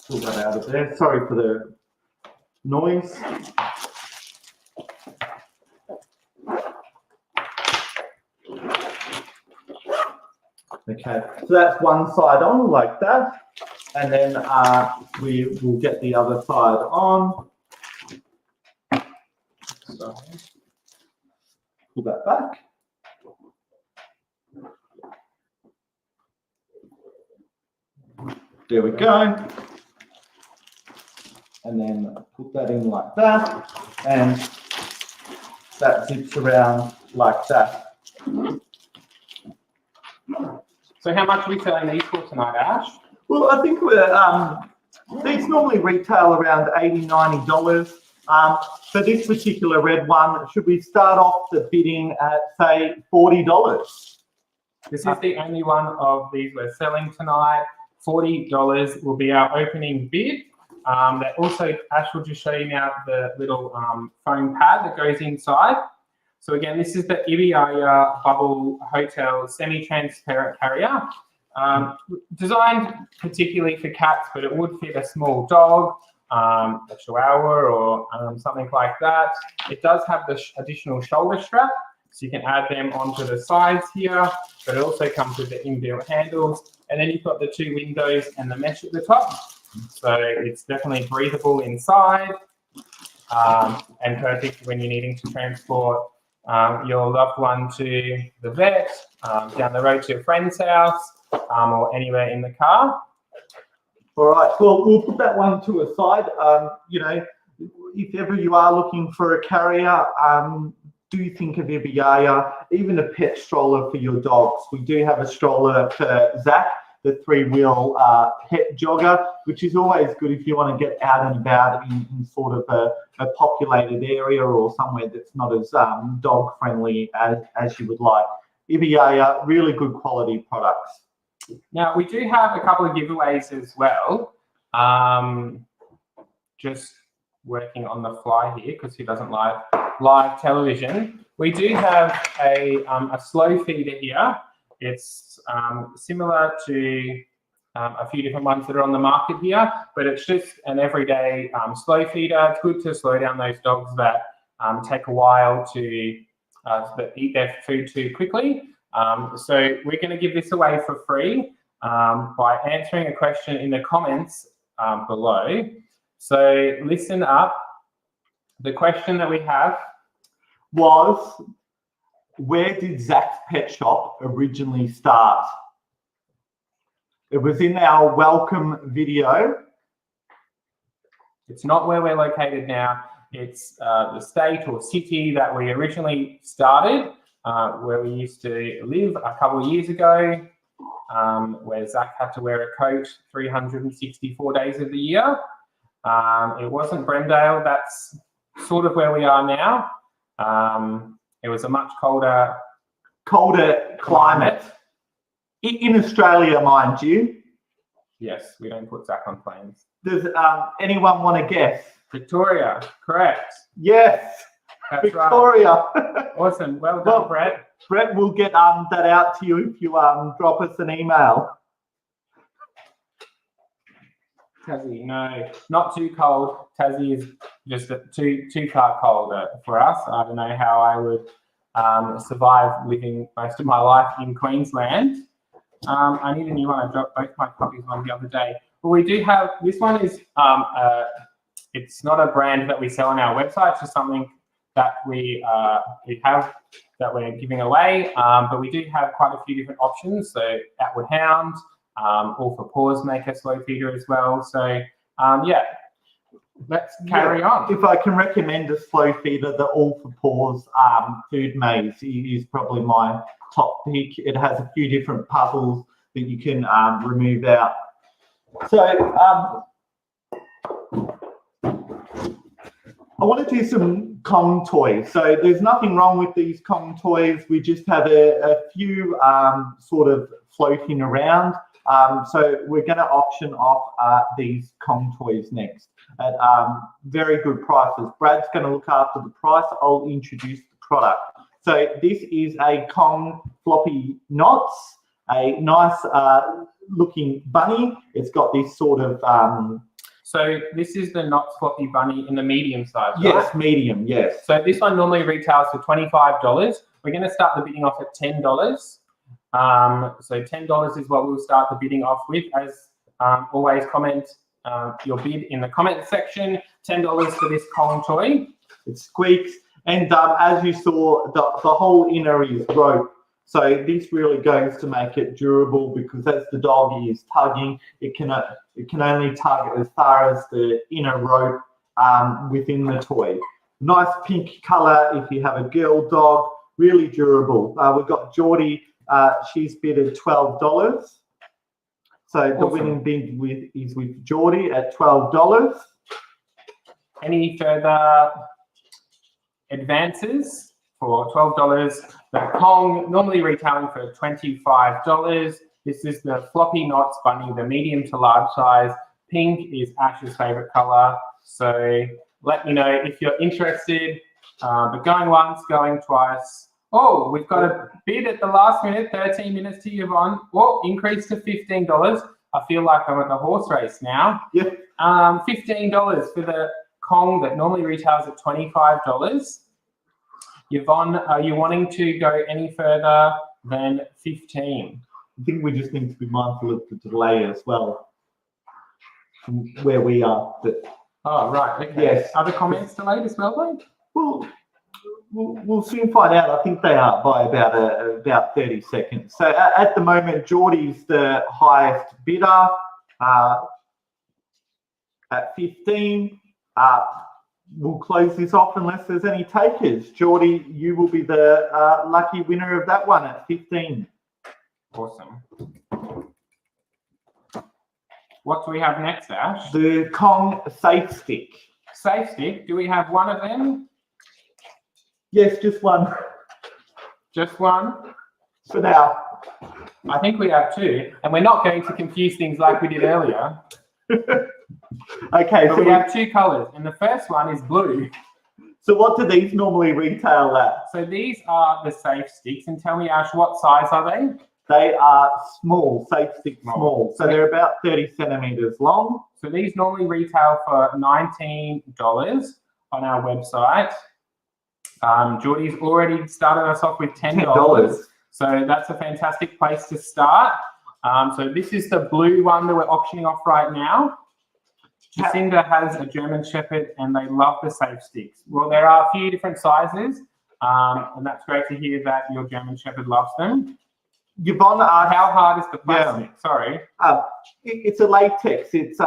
Pull that out of there. Sorry for the noise. Okay, so that's one side on like that, and then we will get the other side on. So, pull that back. There we go. And then put that in like that, and that zips around like that. So how much are we selling these for tonight, Ash? Well, I think we're, these normally retail around $80, $90. For this particular red one, should we start off the bidding at, say, $40? This is the only one of these we're selling tonight. $40 will be our opening bid. That also, Ash will just show you now the little foam pad that goes inside. So again, this is the EBIR Bubble Hotel semi-transparent carrier. Designed particularly for cats, but it would fit a small dog, a chihuahua or something like that. It does have the additional shoulder strap, so you can add them onto the sides here, but it also comes with the inbuilt handles. And then you've got the two windows and the mesh at the top. So it's definitely breathable inside and perfect when you're needing to transport your loved one to the vet, down the road to a friend's house, or anywhere in the car. All right, well, we'll put that one to a side. You know, if ever you are looking for a carrier, do think of EBIR, even a pet stroller for your dogs. We do have a stroller for Zach, the 3-wheel pet jogger, which is always good if you want to get out and about in sort of a populated area or somewhere that's not as dog friendly as you would like. EBIR, really good quality products. Now, we do have a couple of giveaways as well. Just working on the fly here because he doesn't like live television. We do have a slow feeder here. It's similar to a few different ones that are on the market here, but it's just an everyday slow feeder. It's good to slow down those dogs that take a while to that eat their food too quickly. So we're going to give this away for free by answering a question in the comments below. So listen up. The question that we have was, where did Zach's Pet Shop originally start? It was in our welcome video. It's not where we're located now. It's the state or city that we originally started, where we used to live a couple of years ago, where Zach had to wear a coat 364 days of the year. It wasn't Brendale. That's sort of where we are now. It was a much colder climate. In Australia, mind you. Yes, we don't put Zach on planes. Does anyone want to guess? Victoria, correct. Yes, that's Victoria. Right. Awesome, well done, Brett. Brett will get that out to you if you drop us an email. Tassie, no, not too cold. Tassie is just too far colder for us. I don't know how I would survive living most of my life in Queensland. I need a new one. I dropped both my puppies one the other day. But we do have, this one is, it's not a brand that we sell on our website. It's just something that we have that we're giving away. But we do have quite a few different options. So Outward Hound, All for Paws make a slow feeder as well. So yeah, let's carry on. If I can recommend a slow feeder, the All for Paws Food Maze is probably my top pick. It has a few different puzzles that you can remove out. So I want to do some Kong toys. So there's nothing wrong with these Kong toys. We just have a few sort of floating around. So we're going to auction off these Kong toys next at very good prices. Brad's going to look after the price. I'll introduce the product. So this is a Kong floppy knots, a nice looking bunny. It's got this sort of so this is the Knots Floppy Bunny in the medium size, right? Yes, medium, yes. So this one normally retails for $25. We're going to start the bidding off at $10. So $10 is what we'll start the bidding off with. As always, comment your bid in the comment section. $10 for this Kong toy. It squeaks. And as you saw, the whole inner is rope. So this really goes to make it durable, because as the dog is tugging, it can only tug as far as the inner rope within the toy. Nice pink color if you have a girl dog, really durable. We've got Geordie, she's bid at $12. So the winning bid is with Geordie at $12. Any further advances for $12? The Kong normally retailing for $25. This is the Floppy Knots Bunny, the medium to large size. Pink is Ash's favorite color. So let me know if you're interested. But going once, going twice. Oh, we've got a bid at the last minute, 13 minutes to Yvonne. Oh, increase to $15. I feel like I'm at the horse race now. Yep. $15 for the Kong that normally retails at $25. Yvonne, are you wanting to go any further than 15? I think we just need to be mindful of the delay as well, from where we are. But oh, right. Okay. Yes. Are the comments delayed as well, Blake? Well, we'll soon find out. I think they are by about 30 seconds. So at the moment, Geordie's the highest bidder at 15. We'll close this off unless there's any takers. Geordie, you will be the lucky winner of that one at 15. Awesome. What do we have next, Ash? The Kong Safe Stick. Safe Stick. Do we have one of them? Yes, just one. Just one? For now. I think we have two, and we're not going to confuse things like we did earlier. Okay, but so we have two colors, and the first one is blue. So what do these normally retail at? So these are the Safe Sticks, and tell me, Ash, what size are they? They are small, Safe Stick small. So they're about 30 centimeters long. So these normally retail for $19 on our website. Geordie's already started us off with $10. So that's a fantastic place to start. So this is the blue one that we're auctioning off right now. Jacinda has a German Shepherd and they love the Safe Sticks. Well, there are a few different sizes, and that's great to hear that your German Shepherd loves them. Yvonne, how hard is the plastic? Yeah. Sorry. It's a latex. It's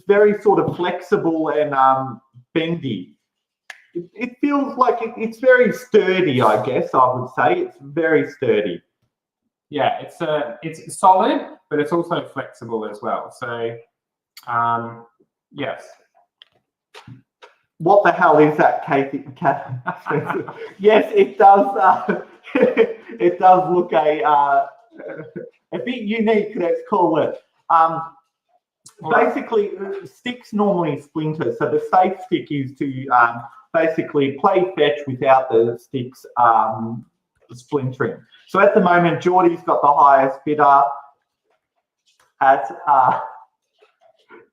very sort of flexible and bendy. It feels like it's very sturdy, I guess I would say. It's very sturdy. Yeah, it's solid, but it's also flexible as well. So, yes. What the hell is that, Kathy? Yes, it does. It does look a bit unique. Let's call it. Basically, sticks normally splinter. So the Safe Stick is to basically play fetch without the sticks splintering. So at the moment, Geordie's got the highest bidder at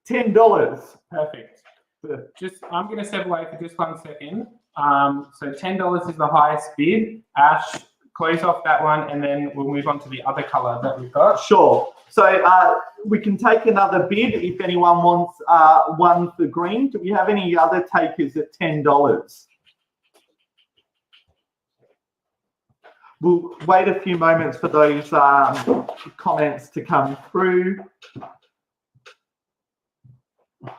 $10. Perfect. I'm going to step away for just 1 second. So $10 is the highest bid. Ash, close off that one, and then we'll move on to the other color that we've got. Sure. So we can take another bid if anyone wants one for green. Do we have any other takers at $10? We'll wait a few moments for those comments to come through.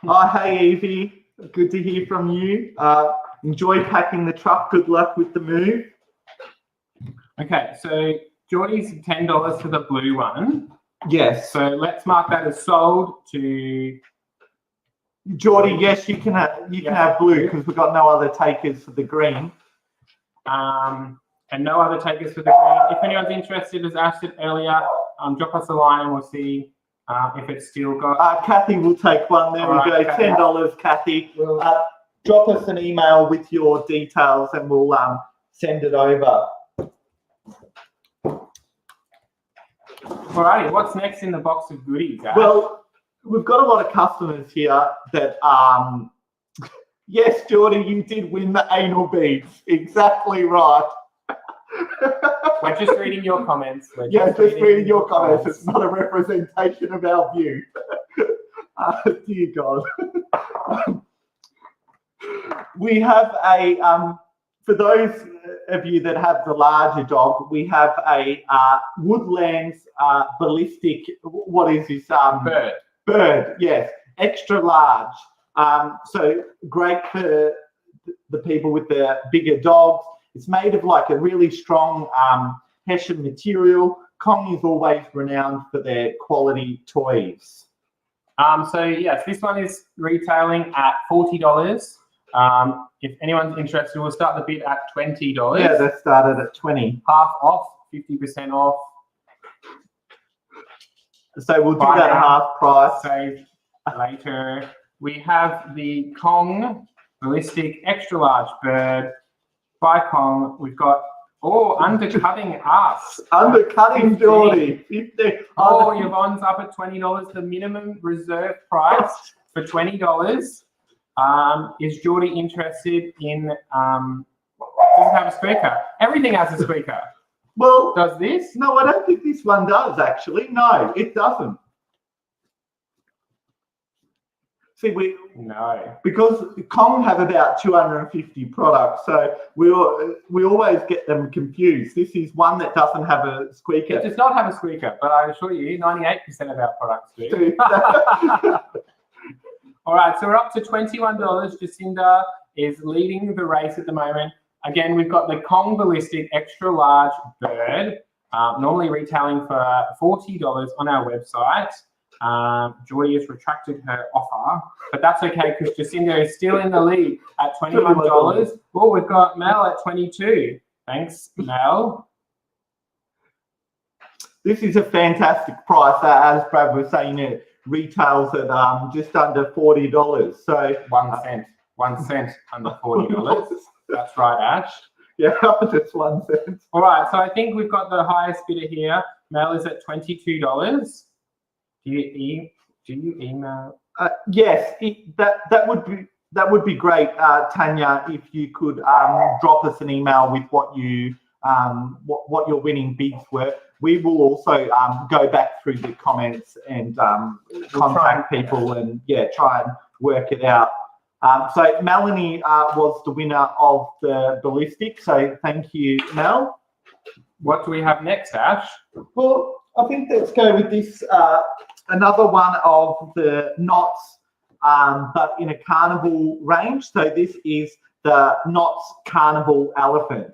Oh, hey, Evie. Good to hear from you. Enjoy packing the truck. Good luck with the move. Okay, so Geordie's $10 for the blue one. Yes. So let's mark that as sold to Geordie, yes, you can have blue because we've got no other takers for the green. And no other takers for the green. If anyone's interested, as Ash said earlier, drop us a line and we'll see if it's still got. Kathy will take one. There we go. Kathy. $10, Kathy. Drop us an email with your details and we'll send it over. Alrighty, what's next in the box of goodies, Ash? Well, we've got a lot of customers here that, yes, Geordie, you did win the anal beads. Exactly right. We're just reading your comments. Just reading your comments. It's not a representation of our view. Dear God. We have a, for those of you that have the larger dog, we have a Woodlands ballistic, what is this? Bird, yes, extra large. So great for the people with the bigger dogs. It's made of like a really strong Hessian material. Kong is always renowned for their quality toys. So yes, this one is retailing at $40. If anyone's interested, we'll start the bid at $20. Yeah, that started at 20. Half off, 50% off. So we'll do that at half price. Save later. We have the Kong ballistic extra large bird by Kong. We've got undercutting us. Undercutting Geordie. 50. Oh, Yvonne's up at $20. The minimum reserve price for $20. Is Geordie interested in? Does it have a squeaker? Everything has a squeaker. Well, does this? No, I don't think this one does actually. No, it doesn't. See, because Kong have about 250 products, so we always get them confused. This is one that doesn't have a squeaker. It does not have a squeaker, but I assure you, 98% of our products do. All right, so we're up to $21. Jacinda is leading the race at the moment. Again, we've got the Kong ballistic extra large bird, normally retailing for $40 on our website. Geordie has retracted her offer, but that's okay because Jacinda is still in the lead at $21. Oh, we've got Mel at $22. Thanks, Mel. This is a fantastic price. As Brad was saying, it retails at just under $40. So 1 cent. 1 cent under $40. That's right, Ash. Yeah, just 1 cent. All right, so I think we've got the highest bidder here. Mel is at $22. Do you email? Yes, that would be great, Tanya. If you could drop us an email with what your winning bids were. We will also go back through the comments and contact people and try and work it out. So Melanie was the winner of the ballistic. So thank you, Mel. What do we have next, Ash? Well, I think let's go with this. Another one of the knots, but in a carnival range. So this is the Knots Carnival Elephant.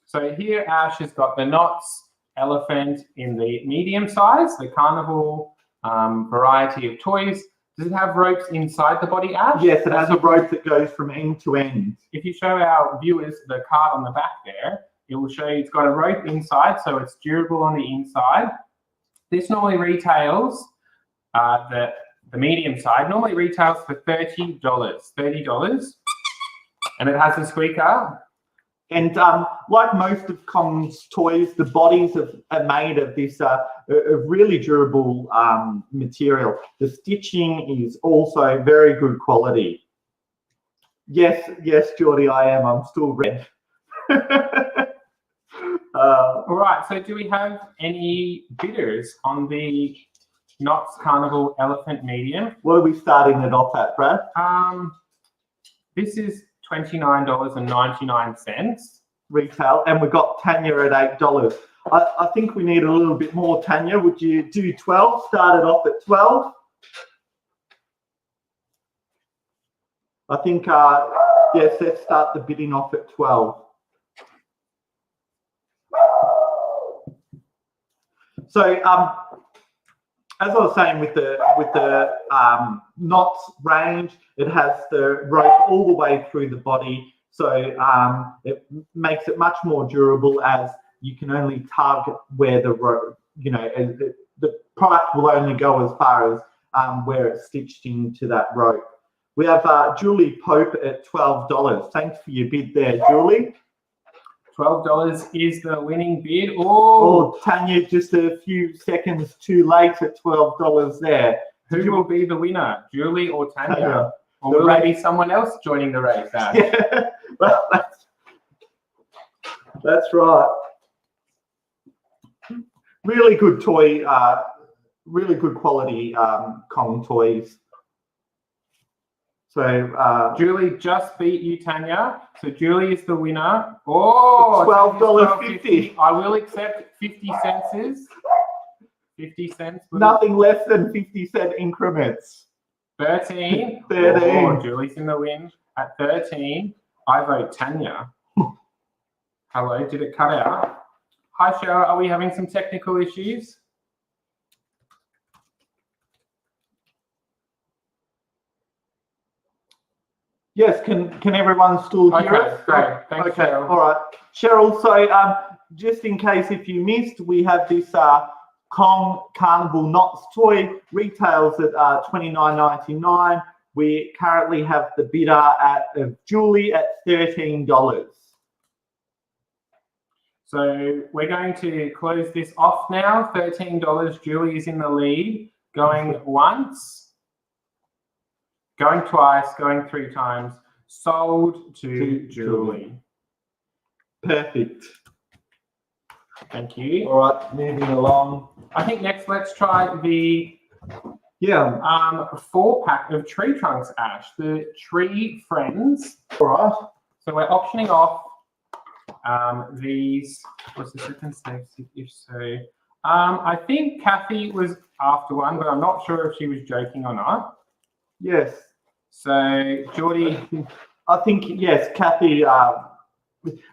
So here Ash has got the Knots Elephant in the medium size, the carnival variety of toys. Does it have ropes inside the body, Ash? Yes, it has a rope that goes from end to end. If you show our viewers the card on the back there, it will show you it's got a rope inside, so it's durable on the inside. This normally retails, the medium side, normally retails for $30, and it has a squeaker. And like most of Kong's toys, the bodies are made of this a really durable material. The stitching is also very good quality. Yes, Geordie, I am. I'm still red. All right, so do we have any bidders on the Knots Carnival Elephant Medium? What are we starting it off at, Brad? This is $29.99 retail, and we've got Tanya at $8. I think we need a little bit more, Tanya. Would you do 12? Start it off at 12. I think yes, let's start the bidding off at 12. So as I was saying, with the knots range, it has the rope all the way through the body, so it makes it much more durable, as you can only target where the rope, the product will only go as far as where it's stitched into that rope. We have Julie Pope at $12. Thanks for your bid there, Julie. $12 is the winning bid. Oh, Tanya, just a few seconds too late at $12 there. Who will be the winner, Julie or Tanya? Or will there be someone else joining the race, Ash? Yeah, well, that's right. Really good toy, really good quality Kong toys. So Julie just beat you, Tanya. So Julie is the winner. Oh, $12.50. I will accept 50 cents. 50 cents. Nothing less than 50-cent increments. 13. 13. Oh, Julie's in the win. At 13, I vote Tanya. Hello, did it cut out? Hi, Cheryl. Are we having some technical issues? Yes, can everyone still hear us? Great. Thanks, okay, Cheryl. All right. Cheryl, so just in case if you missed, we have this Kong Carnival Knots toy, retails at $29.99. We currently have the bidder at Julie at $13. So we're going to close this off now. $13. Julie is in the lead. Going once, going twice, going 3 times. Sold to Julie. Perfect. Thank you. All right, moving along. I think next let's try the 4-pack of tree trunks, Ash. The Tree Friends. All right. So we're auctioning off these. What's the second stage? If so, I think Kathy was after one, but I'm not sure if she was joking or not. Yes. So Geordie, I think yes, Kathy.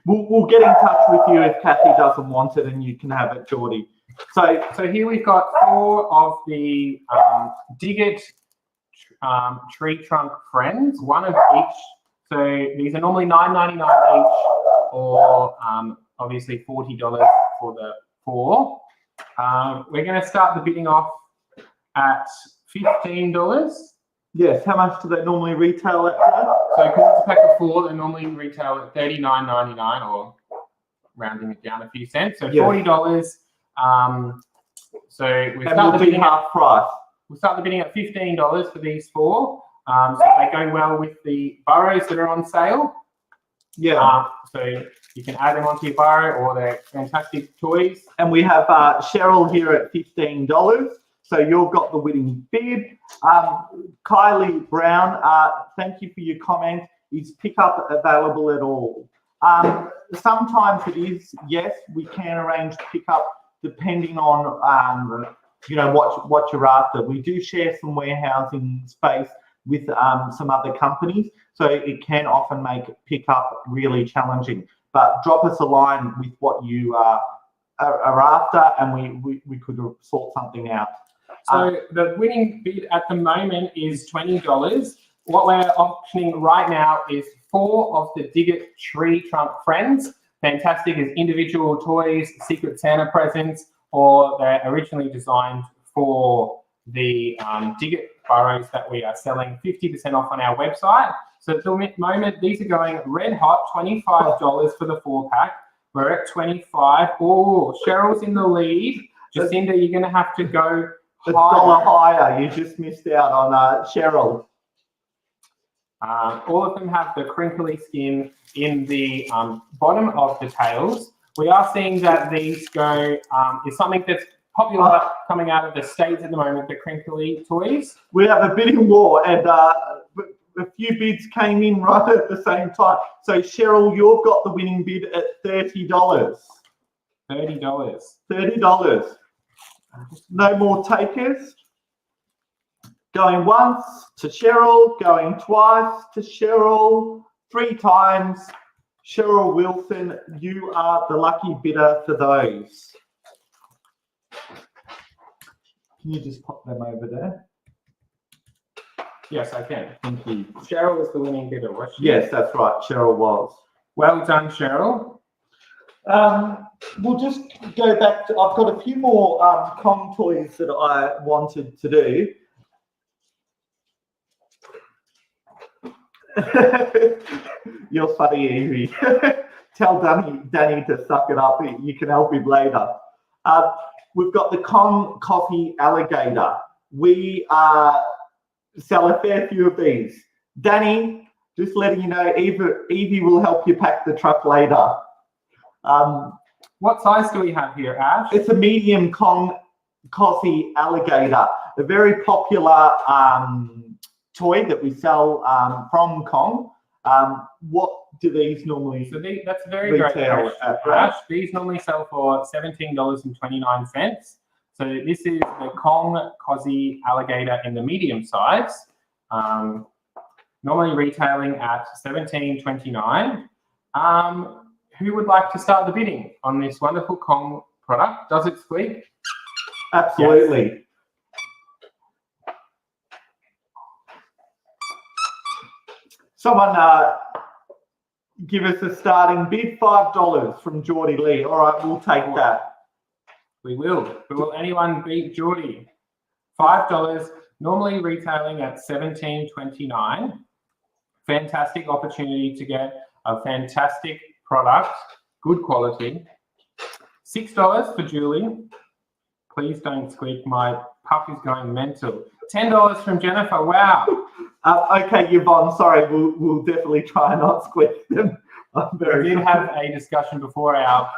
We'll get in touch with you if Kathy doesn't want it, and you can have it, Geordie. So here we've got 4 of the Digit tree trunk friends, 1 of each. So these are normally $9.99 each, or obviously $40 for the 4. We're going to start the bidding off at $15. Yes. How much do they normally retail at? So because it's a pack of 4, they normally retail at $39.99, or rounding it down a few cents. So $40. So we start the bidding half price. We'll start the bidding at $15 for these 4. So they go well with the burrows that are on sale. Yeah. So you can add them onto your burrow, or they're fantastic toys. And we have Cheryl here at $15. So you've got the winning bid. Kylie Brown, thank you for your comment. Is pickup available at all? Sometimes it is. Yes, we can arrange pickup depending on what you're after. We do share some warehousing space with some other companies, so it can often make pickup really challenging. But drop us a line with what you are after, and we could sort something out. So the winning bid at the moment is $20. What we're auctioning right now is 4 of the Digit Tree Trunk Friends. Fantastic as individual toys, Secret Santa presents, or they're originally designed for the Digit burrows that we are selling 50% off on our website. So at the moment, these are going red hot, $25 for the 4-pack. We're at 25. Oh, Cheryl's in the lead. Jacinda, you're going to have to go $1 higher. You just missed out on Cheryl. All of them have the crinkly skin in the bottom of the tails. We are seeing that these go, is something that's popular coming out of the States at the moment, the crinkly toys. We have a bidding war, and a few bids came in right at the same time. So Cheryl, you've got the winning bid at $30. $30. $30. No more takers. Going once to Cheryl, going twice to Cheryl, 3 times. Cheryl Wilson, you are the lucky bidder for those. Can you just pop them over there? Yes, I can. Thank you. Cheryl was the winning bidder, was she? Yes, that's right. Cheryl was. Well done, Cheryl. We'll just go back to, I've got a few more Kong toys that I wanted to do. You're funny, Evie. Tell Danny to suck it up. You can help him later. We've got the Kong Coffee Alligator. We sell a fair few of these. Danny, just letting you know, Evie will help you pack the truck later. What size do we have here, Ash? It's a medium Kong Coffee Alligator, a very popular toy that we sell from Kong. What do these normally that's a very great retail question, Ash. These normally sell for $17.29. So this is the Kong Cozy Alligator in the medium size, normally retailing at $17.29. Who would like to start the bidding on this wonderful Kong product? Does it squeak? Absolutely. Yes. Someone give us a starting bid, $5 from Geordie Lee. All right, we'll take that. We will. But will anyone beat Geordie? $5, normally retailing at $17.29. Fantastic opportunity to get a fantastic product, good quality. $6 for Julie. Please don't squeak. My pup is going mental. $10 from Jennifer. Wow. Okay, Yvonne. Sorry, we'll definitely try not squeak them. We did have a discussion before our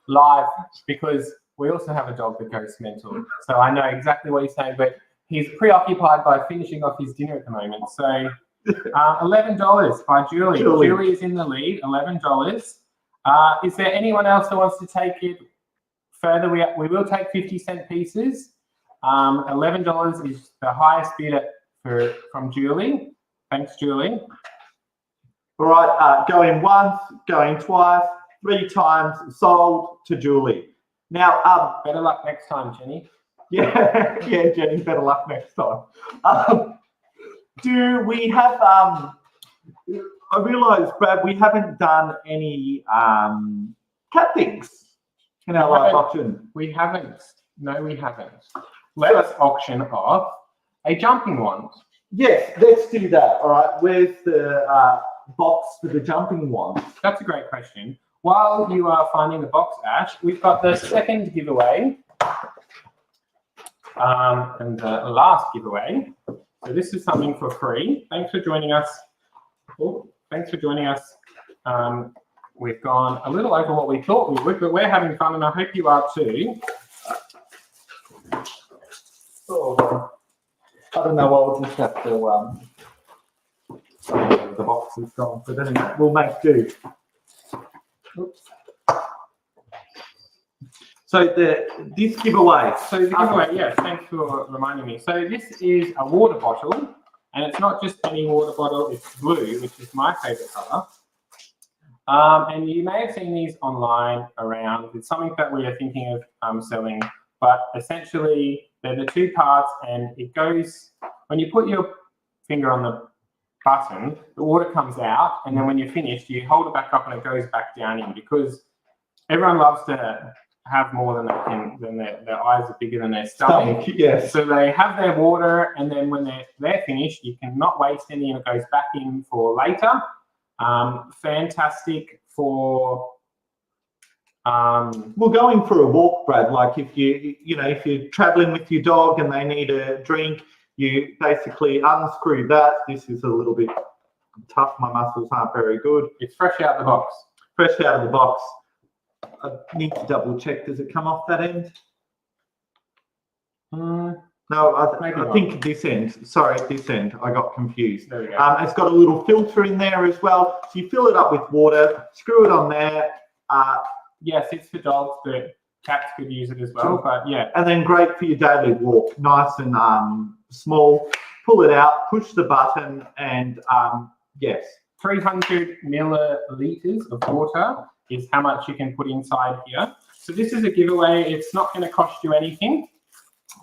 live because we also have a dog that goes mental. So I know exactly what he's saying, but he's preoccupied by finishing off his dinner at the moment. So $11 by Julie. Julie is in the lead, $11. Is there anyone else that wants to take it further? We will take 50-cent pieces. $11 is the highest bid from Julie. Thanks, Julie. All right, going once, going twice, 3 times, sold to Julie. Now, better luck next time, Jenny. Yeah, Jenny, better luck next time. Do we have, I realise, Brad, we haven't done any cat things in our live auction. We haven't. No, we haven't. Let us auction off a jumping wand. Yes, let's do that. All right, where's the box for the jumping wand? That's a great question. While you are finding the box, Ash, we've got the second giveaway and the last giveaway. So this is something for free. Thanks for joining us. Thanks for joining us. We've gone a little over what we thought we would, but we're having fun, and I hope you are too. Oh, I don't know. I'll just have to. The box is gone, but anyway, we'll make do. Oops. So this giveaway. So the giveaway, yes, thanks for reminding me. So this is a water bottle, and it's not just any water bottle, it's blue, which is my favorite color. And you may have seen these online around. It's something that we are thinking of selling, but essentially they're the 2 parts, and it goes, when you put your finger on the button, the water comes out, and then when you're finished, you hold it back up and it goes back down in, because everyone loves to have more than they can, than their eyes are bigger than their stomach. Yes. So they have their water, and then when they're finished, you cannot waste any, and it goes back in for later. Fantastic for well, going for a walk, Brad. Like if if you're traveling with your dog and they need a drink, you basically unscrew that. This is a little bit tough. My muscles aren't very good. It's fresh out of the box. Fresh out of the box. I need to double check. Does it come off that end? No, I think this end. Sorry, this end. I got confused. There we go. It's got a little filter in there as well. So you fill it up with water, screw it on there. Yes, it's for dogs, but cats could use it as well. But yeah. And then great for your daily walk. Nice and small. Pull it out, push the button, and yes. 300 milliliters of water is how much you can put inside here. So this is a giveaway. It's not going to cost you anything.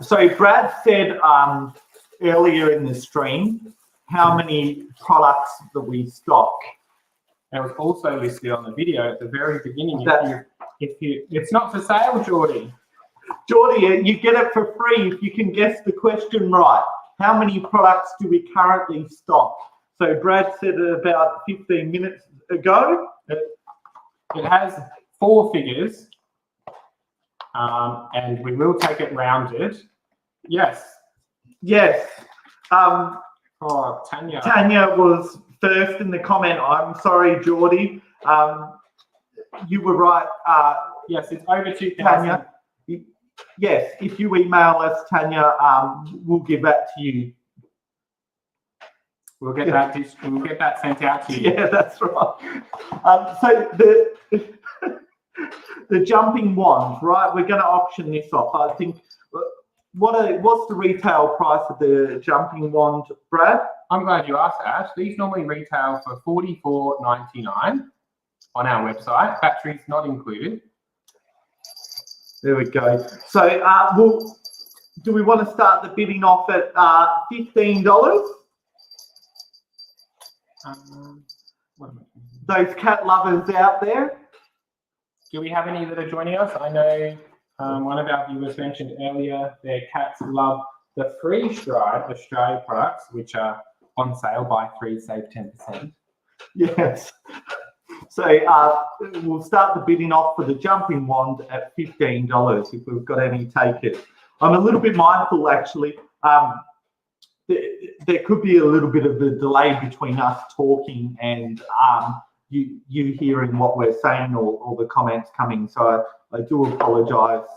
So Brad said earlier in the stream how many products that we stock. And it was also listed on the video at the very beginning. If you, it's not for sale, Geordie. Geordie, you get it for free if you can guess the question right. How many products do we currently stock? So Brad said about 15 minutes ago. It has 4 figures, and we will take it rounded. Yes. Yes. Oh, Tanya. Tanya was first in the comment. I'm sorry, Geordie. You were right. Yes, it's over 2,000. Tanya. Yes, if you email us, Tanya, we'll give that to you. We'll get that. We'll get that sent out to you. Yeah, that's right. So the jumping wand, right? We're going to auction this off. I think. What's the retail price of the jumping wand, Brad? I'm glad you asked, Ash. These normally retail for $44.99 on our website. Batteries not included. There we go. So, do we want to start the bidding off at $15? Those cat lovers out there. Do we have any that are joining us? I know one of our viewers mentioned earlier their cats love the freeze-dried Australia products, which are on sale, buy 3, save 10%. Yes. So we'll start the bidding off for the jumping wand at $15 if we've got any takers. I'm a little bit mindful, actually. There could be a little bit of a delay between us talking and you hearing what we're saying or the comments coming. So I do apologise.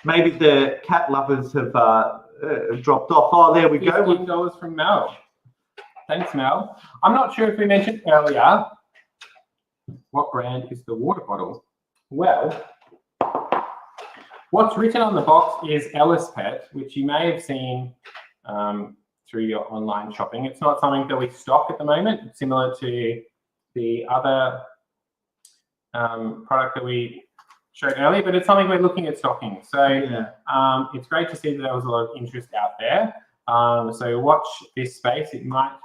Maybe the cat lovers have dropped off. Oh, there we go. $15 from Mel. Thanks, Mel. I'm not sure if we mentioned earlier what brand is the water bottle. Well, what's written on the box is Ellis Pet, which you may have seen through your online shopping. It's not something that we stock at the moment, similar to the other product that we showed earlier, but it's something we're looking at stocking. So yeah. It's great to see that there was a lot of interest out there. So watch this space. It might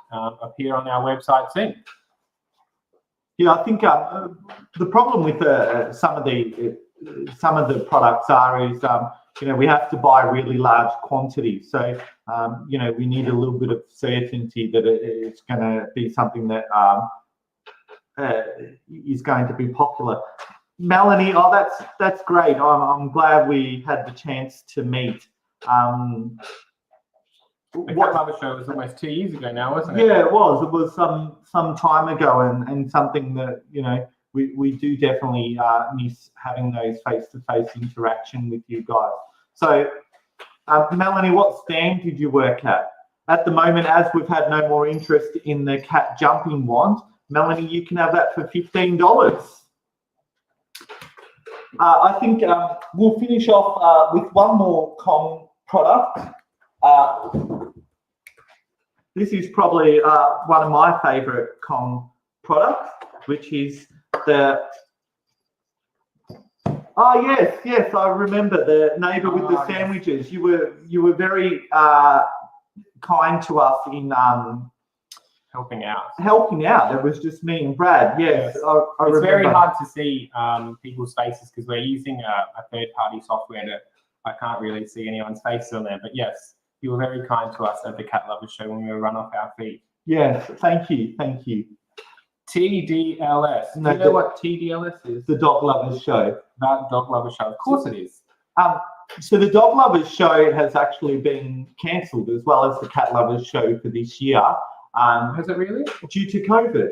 appear on our website soon. Yeah, I think the problem with some of the products is we have to buy really large quantities. So we need a little bit of certainty that it's going to be something that is going to be popular. Melanie, oh, that's great. I'm glad we had the chance to meet. The Cat Lover Show was almost 2 years ago now, wasn't it? Yeah, it was. It was some time ago, and something that we do definitely miss having those face-to-face interaction with you guys. So, Melanie, what stand did you work at? At the moment, as we've had no more interest in the cat jumping wand, Melanie, you can have that for $15. I think we'll finish off with one more comm product. This is probably one of my favourite comm products, which is the... Oh, yes, I remember the neighbour with the sandwiches. Yes. You were very kind to us in... helping out. It was just me and Brad. Yes. I it's remember. Very hard to see people's faces because we're using a third-party software that I can't really see anyone's face on there. But yes, you were very kind to us at the Cat Lovers Show when we were run off our feet. Yes, thank you. TDLS. Do you know what TDLS is? The Dog Lovers Show. That Dog Lovers Show. Of course it is. So the Dog Lovers Show has actually been cancelled, as well as the Cat Lovers Show for this year. Has it really? Due to COVID,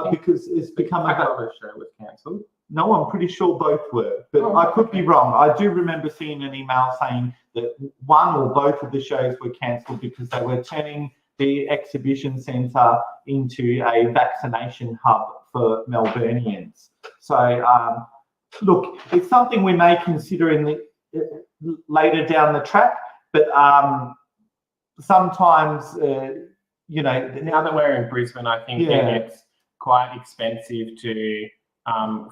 because it's become a Cat Lovers Show was cancelled. No, I'm pretty sure both were, but I could be wrong. I do remember seeing an email saying that one or both of the shows were cancelled because they were turning the exhibition centre into a vaccination hub for Melburnians. So, look, it's something we may consider in the later down the track, but sometimes, now that we're in Brisbane, I think it gets quite expensive to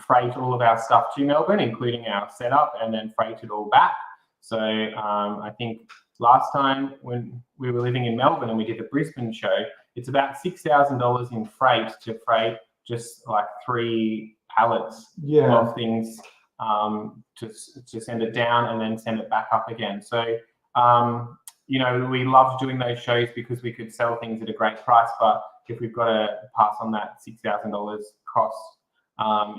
freight all of our stuff to Melbourne, including our setup, and then freight it all back. So I think last time when we were living in Melbourne and we did the Brisbane show, it's about $6,000 in freight to freight just like 3 pallets of things to send it down and then send it back up again. So, you know, we loved doing those shows because we could sell things at a great price, but if we've got to pass on that $6,000 cost,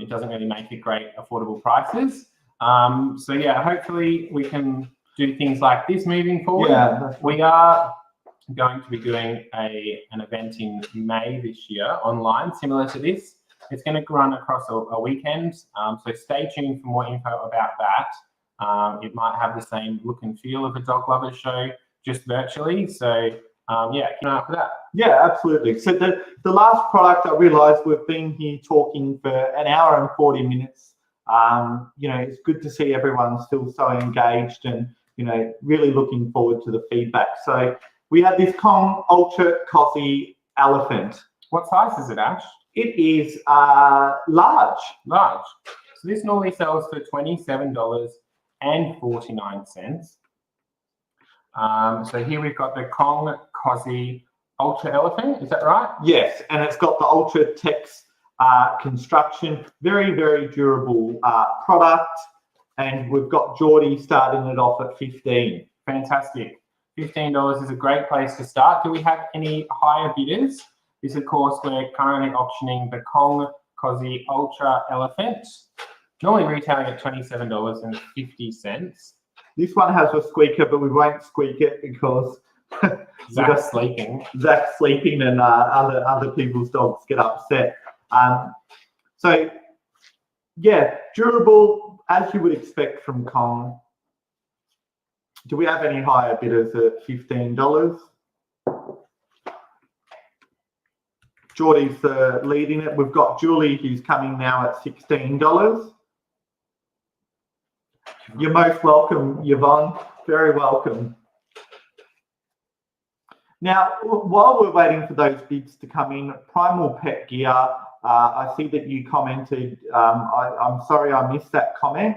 it doesn't really make it great affordable prices. So yeah, hopefully we can do things like this moving forward. Yeah. We are going to be doing an event in May this year online, similar to this. It's going to run across a weekend, so stay tuned for more info about that. It might have the same look and feel of a Dog Lovers show, just virtually. So yeah, keep an eye out for that. Yeah, absolutely. So the last product, I realised we've been here talking for an hour and 40 minutes. You know, it's good to see everyone still so engaged and, you know, really looking forward to the feedback. So we have this Kong Ultra Cozy Elephant. What size is it, Ash? It is large. Large. So this normally sells for $27.49. So here we've got the Kong Cozy Ultra Elephant. Is that right? Yes, and it's got the Ultra Tex construction. Very, very durable product. And we've got Geordie starting it off at $15. Fantastic. $15 is a great place to start. Do we have any higher bidders? This, of course, we're currently auctioning the Kong Cozy Ultra Elephant, normally retailing at $27.50. This one has a squeaker, but we won't squeak it because Zach's sleeping. Zach's sleeping, and other people's dogs get upset. So, yeah, durable, as you would expect from Kong. Do we have any higher bidders at $15? Geordie's leading it. We've got Julie, who's coming now at $16. You're most welcome, Yvonne. Very welcome. Now, while we're waiting for those bids to come in, Primal Pet Gear, I see that you commented. I'm sorry I missed that comment.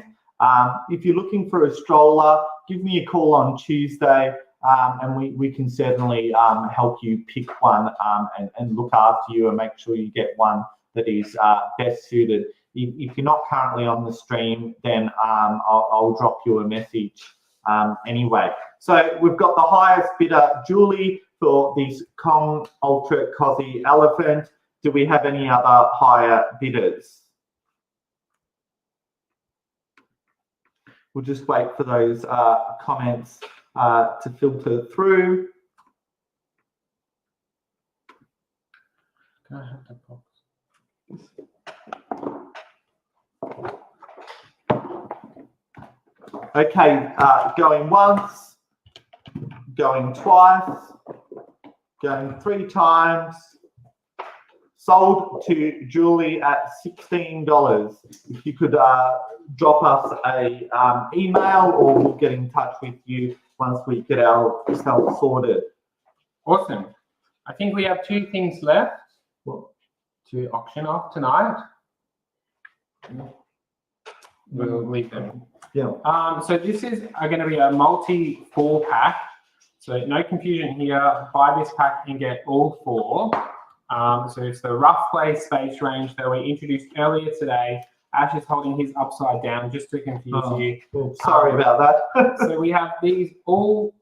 If you're looking for a stroller, give me a call on Tuesday, and we can certainly help you pick one and look after you and make sure you get one that is best suited. If you're not currently on the stream, then I'll drop you a message anyway. So we've got the highest bidder, Julie, for this Kong Ultra Cozy Elephant. Do we have any other higher bidders? We'll just wait for those comments to filter through. Can I have the box? Okay, going once, going twice, going 3 times. Sold to Julie at $16. If you could drop us a email, or we'll get in touch with you once we get ourselves sorted. Awesome. I think we have 2 things left to auction off tonight. We'll leave them. Yeah. So this is going to be a multi 4-pack. So no confusion here. Buy this pack and get all 4. So it's the Rough Play Space range that we introduced earlier today. Ash is holding his upside down just to confuse you. Well, sorry about that. So we have all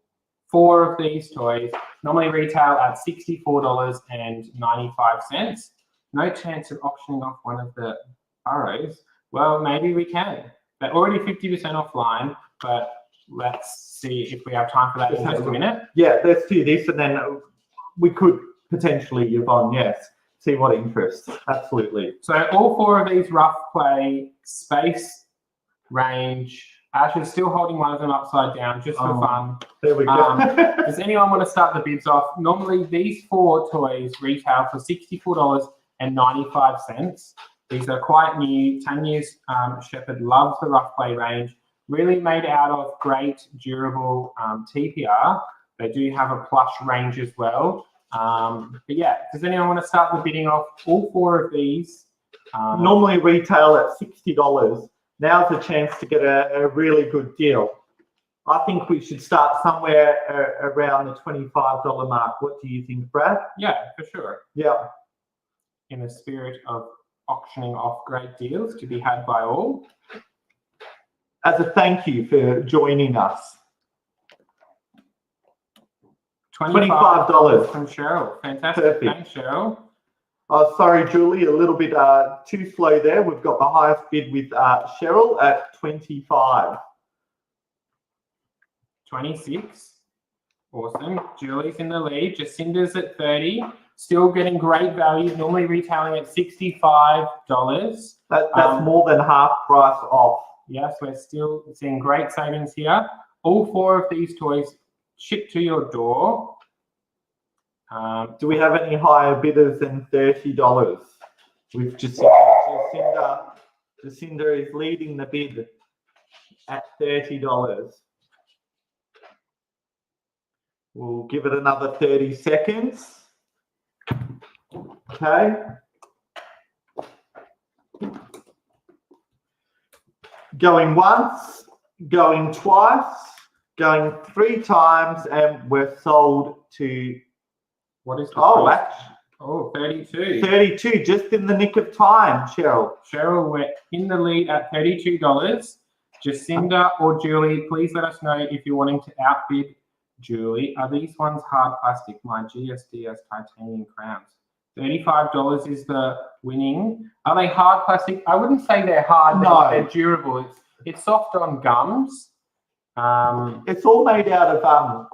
4 of these toys, normally retail at $64.95. No chance of auctioning off one of the burrows. Well, maybe we can. They're already 50% offline, but let's see if we have time for that in just a minute. Yeah, let's do this, and then we could potentially, Yvonne, yes, see what interests. Absolutely. So all 4 of these Rough Play Space range. Ash is still holding one of them upside down just for fun. There we go. Does anyone want to start the bids off? Normally these 4 toys retail for $64.95. These are quite new. Tanya's Shepherd loves the Rough Play range. Really made out of great, durable TPR. They do have a plush range as well. But yeah, does anyone want to start the bidding off? All 4 of these Normally retail at $60. Now's the chance to get a really good deal. I think we should start somewhere around the $25 mark. What do you think, Brad? Yeah, for sure. Yeah. In the spirit of auctioning off great deals to be had by all. As a thank you for joining us. $25 from Cheryl. Fantastic. Perfect. Thanks, Cheryl. Oh, sorry, Julie, a little bit too slow there. We've got the highest bid with Cheryl at 25. 26. Awesome. Julie's in the lead. Jacinda's at 30. Still getting great value. Normally retailing at $65. That's more than half price off. Yes, we're still seeing great savings here. All 4 of these toys shipped to your door. Do we have any higher bidders than $30? With Jacinda. Jacinda is leading the bid at $30. We'll give it another 30 seconds. Okay. Going once, going twice, going 3 times, and we're sold to. What is the price? Oh, 32. 32, just in the nick of time, Cheryl. Cheryl, we're in the lead at $32. Jacinda or Julie, please let us know if you're wanting to outbid Julie. Are these ones hard plastic? My GSD has titanium crowns. $35 is the winning. Are they hard plastic? I wouldn't say they're hard. No. They're durable. It's soft on gums. It's all made out of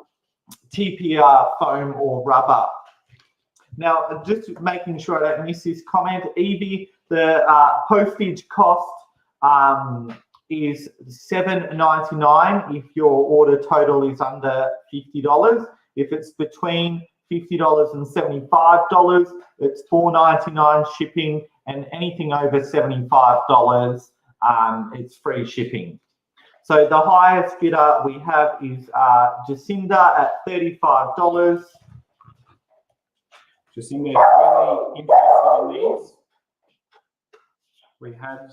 TPR foam or rubber. Now, just making sure I don't miss this comment, Evie, the postage cost is $7.99 if your order total is under $50. If it's between $50 and $75, it's $4.99 shipping, and anything over $75, it's free shipping. So the highest bidder we have is Jacinda at $35. Jacinda is really interested in these. We had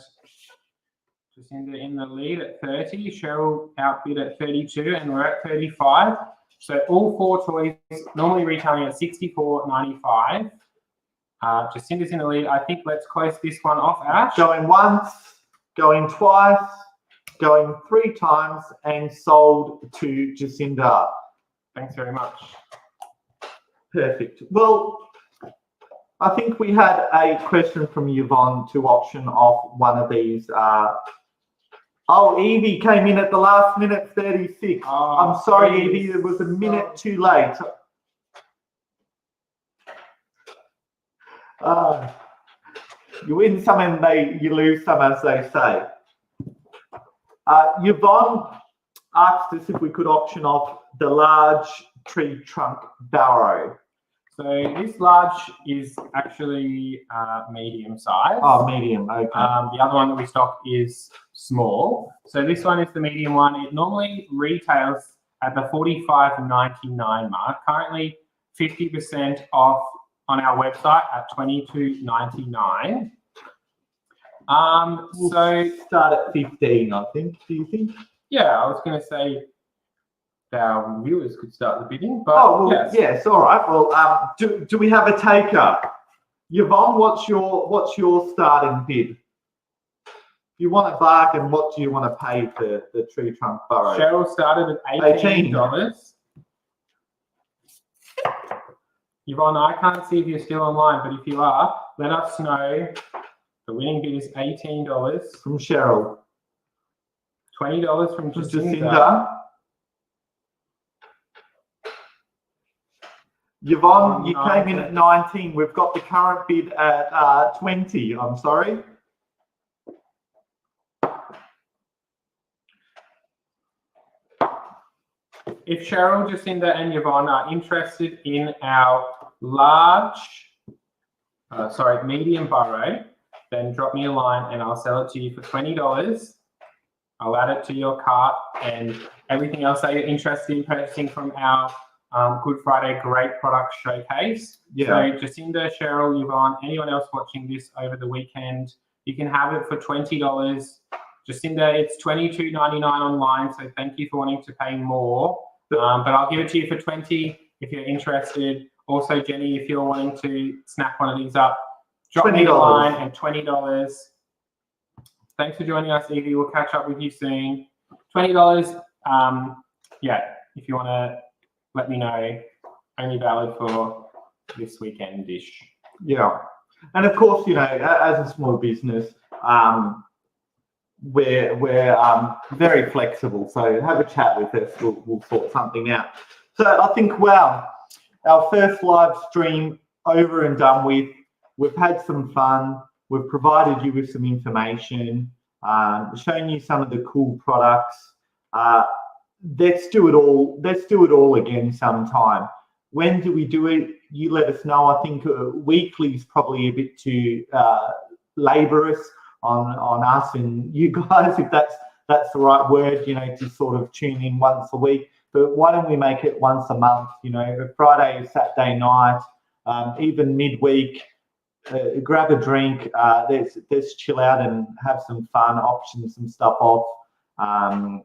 Jacinda in the lead at 30, Cheryl outbid at 32, and we're at 35. So all 4 toys normally retailing at $64.95. Jacinda's in the lead. I think let's close this one off, Ash. Going once, going twice, going 3 times, and sold to Jacinda. Thanks very much. Perfect. Well, I think we had a question from Yvonne to auction off one of these. Oh, Evie came in at the last minute, 36. Oh, I'm sorry, Evie, it was a minute too late. You win some and you lose some, as they say. Yvonne asked us if we could auction off the large tree trunk barrow. So this large is actually medium size. Oh, medium, okay. The other one that we stock is small. So this one is the medium one. It normally retails at the $45.99 mark. Currently 50% off on our website at $22.99. So start at 15, I think. Do you think? Yeah, I was going to say our viewers could start the bidding, but yes, all right. Well, do we have a taker? Yvonne, what's your starting bid? If you want a bargain, what do you want to pay for the tree trunk burrow? Cheryl started at $18. Yvonne, I can't see if you're still online, but if you are, let us know. The winning bid is $18 from Cheryl. $20 from Jacinda. Yvonne, you came in at 19. We've got the current bid at 20. I'm sorry. If Cheryl, Jacinda, and Yvonne are interested in our medium burrow, then drop me a line and I'll sell it to you for $20. I'll add it to your cart, and everything else that you're interested in purchasing from our Good Friday, great product showcase. Yeah. So Jacinda, Cheryl, Yvonne, anyone else watching this over the weekend, you can have it for $20. Jacinda, it's $22.99 online, so thank you for wanting to pay more. But I'll give it to you for $20 if you're interested. Also, Jenny, if you're wanting to snap one of these up, drop me a line and $20. Thanks for joining us, Evie. We'll catch up with you soon. $20. Yeah, if you want to let me know, only valid for this weekend dish. Yeah. And of course, you know, as a small business, we're very flexible. So have a chat with us. We'll sort something out. So I think, wow, our first live stream over and done with. We've had some fun. We've provided you with some information, shown you some of the cool products. Let's do it all. Let's do it all again sometime. When do we do it? You let us know. I think weekly is probably a bit too laborious on us and you guys, if that's the right word, you know, to sort of tune in once a week. But why don't we make it once a month? You know, Friday, Saturday night, even midweek. Grab a drink. Let's chill out and have some fun, option some stuff off, and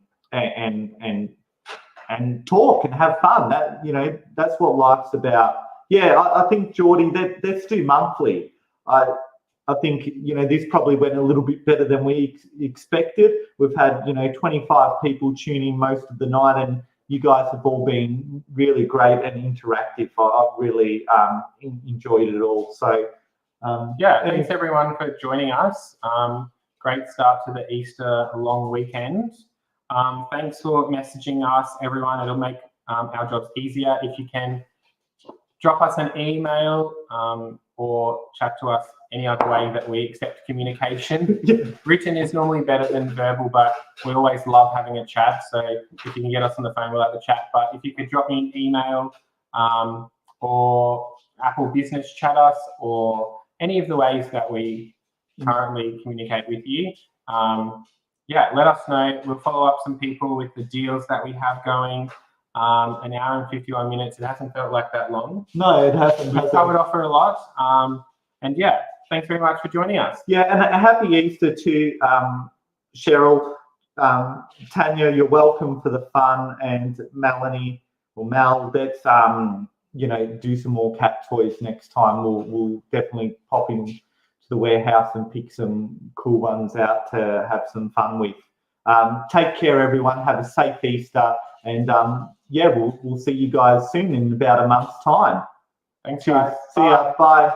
talk and have fun. That, you know, that's what life's about. Yeah, I think, Geordie, let's do monthly. I think, you know, this probably went a little bit better than we expected. We've had, you know, 25 people tune in most of the night, and you guys have all been really great and interactive. I've really enjoyed it all. So, yeah, thanks everyone for joining us. Great start to the Easter long weekend. Thanks for messaging us, everyone. It'll make our jobs easier. If you can drop us an email or chat to us any other way that we accept communication. Written is normally better than verbal, but we always love having a chat. So if you can get us on the phone, we'll have a chat. But if you could drop me an email or Apple Business chat us, or any of the ways that we currently communicate with you, yeah, let us know. We'll follow up some people with the deals that we have going. An hour and 51 minutes. It hasn't felt like that long. No, it hasn't. We've covered off for a lot. And yeah, thanks very much for joining us. Yeah, and a happy Easter to Cheryl. Tanya, you're welcome for the fun. And Melanie or Mel, let's you know, do some more cat toys next time. We'll definitely pop in to the warehouse and pick some cool ones out to have some fun with. Take care, everyone. Have a safe Easter, and yeah, we'll see you guys soon in about a month's time. Thanks, guys. See ya. Bye.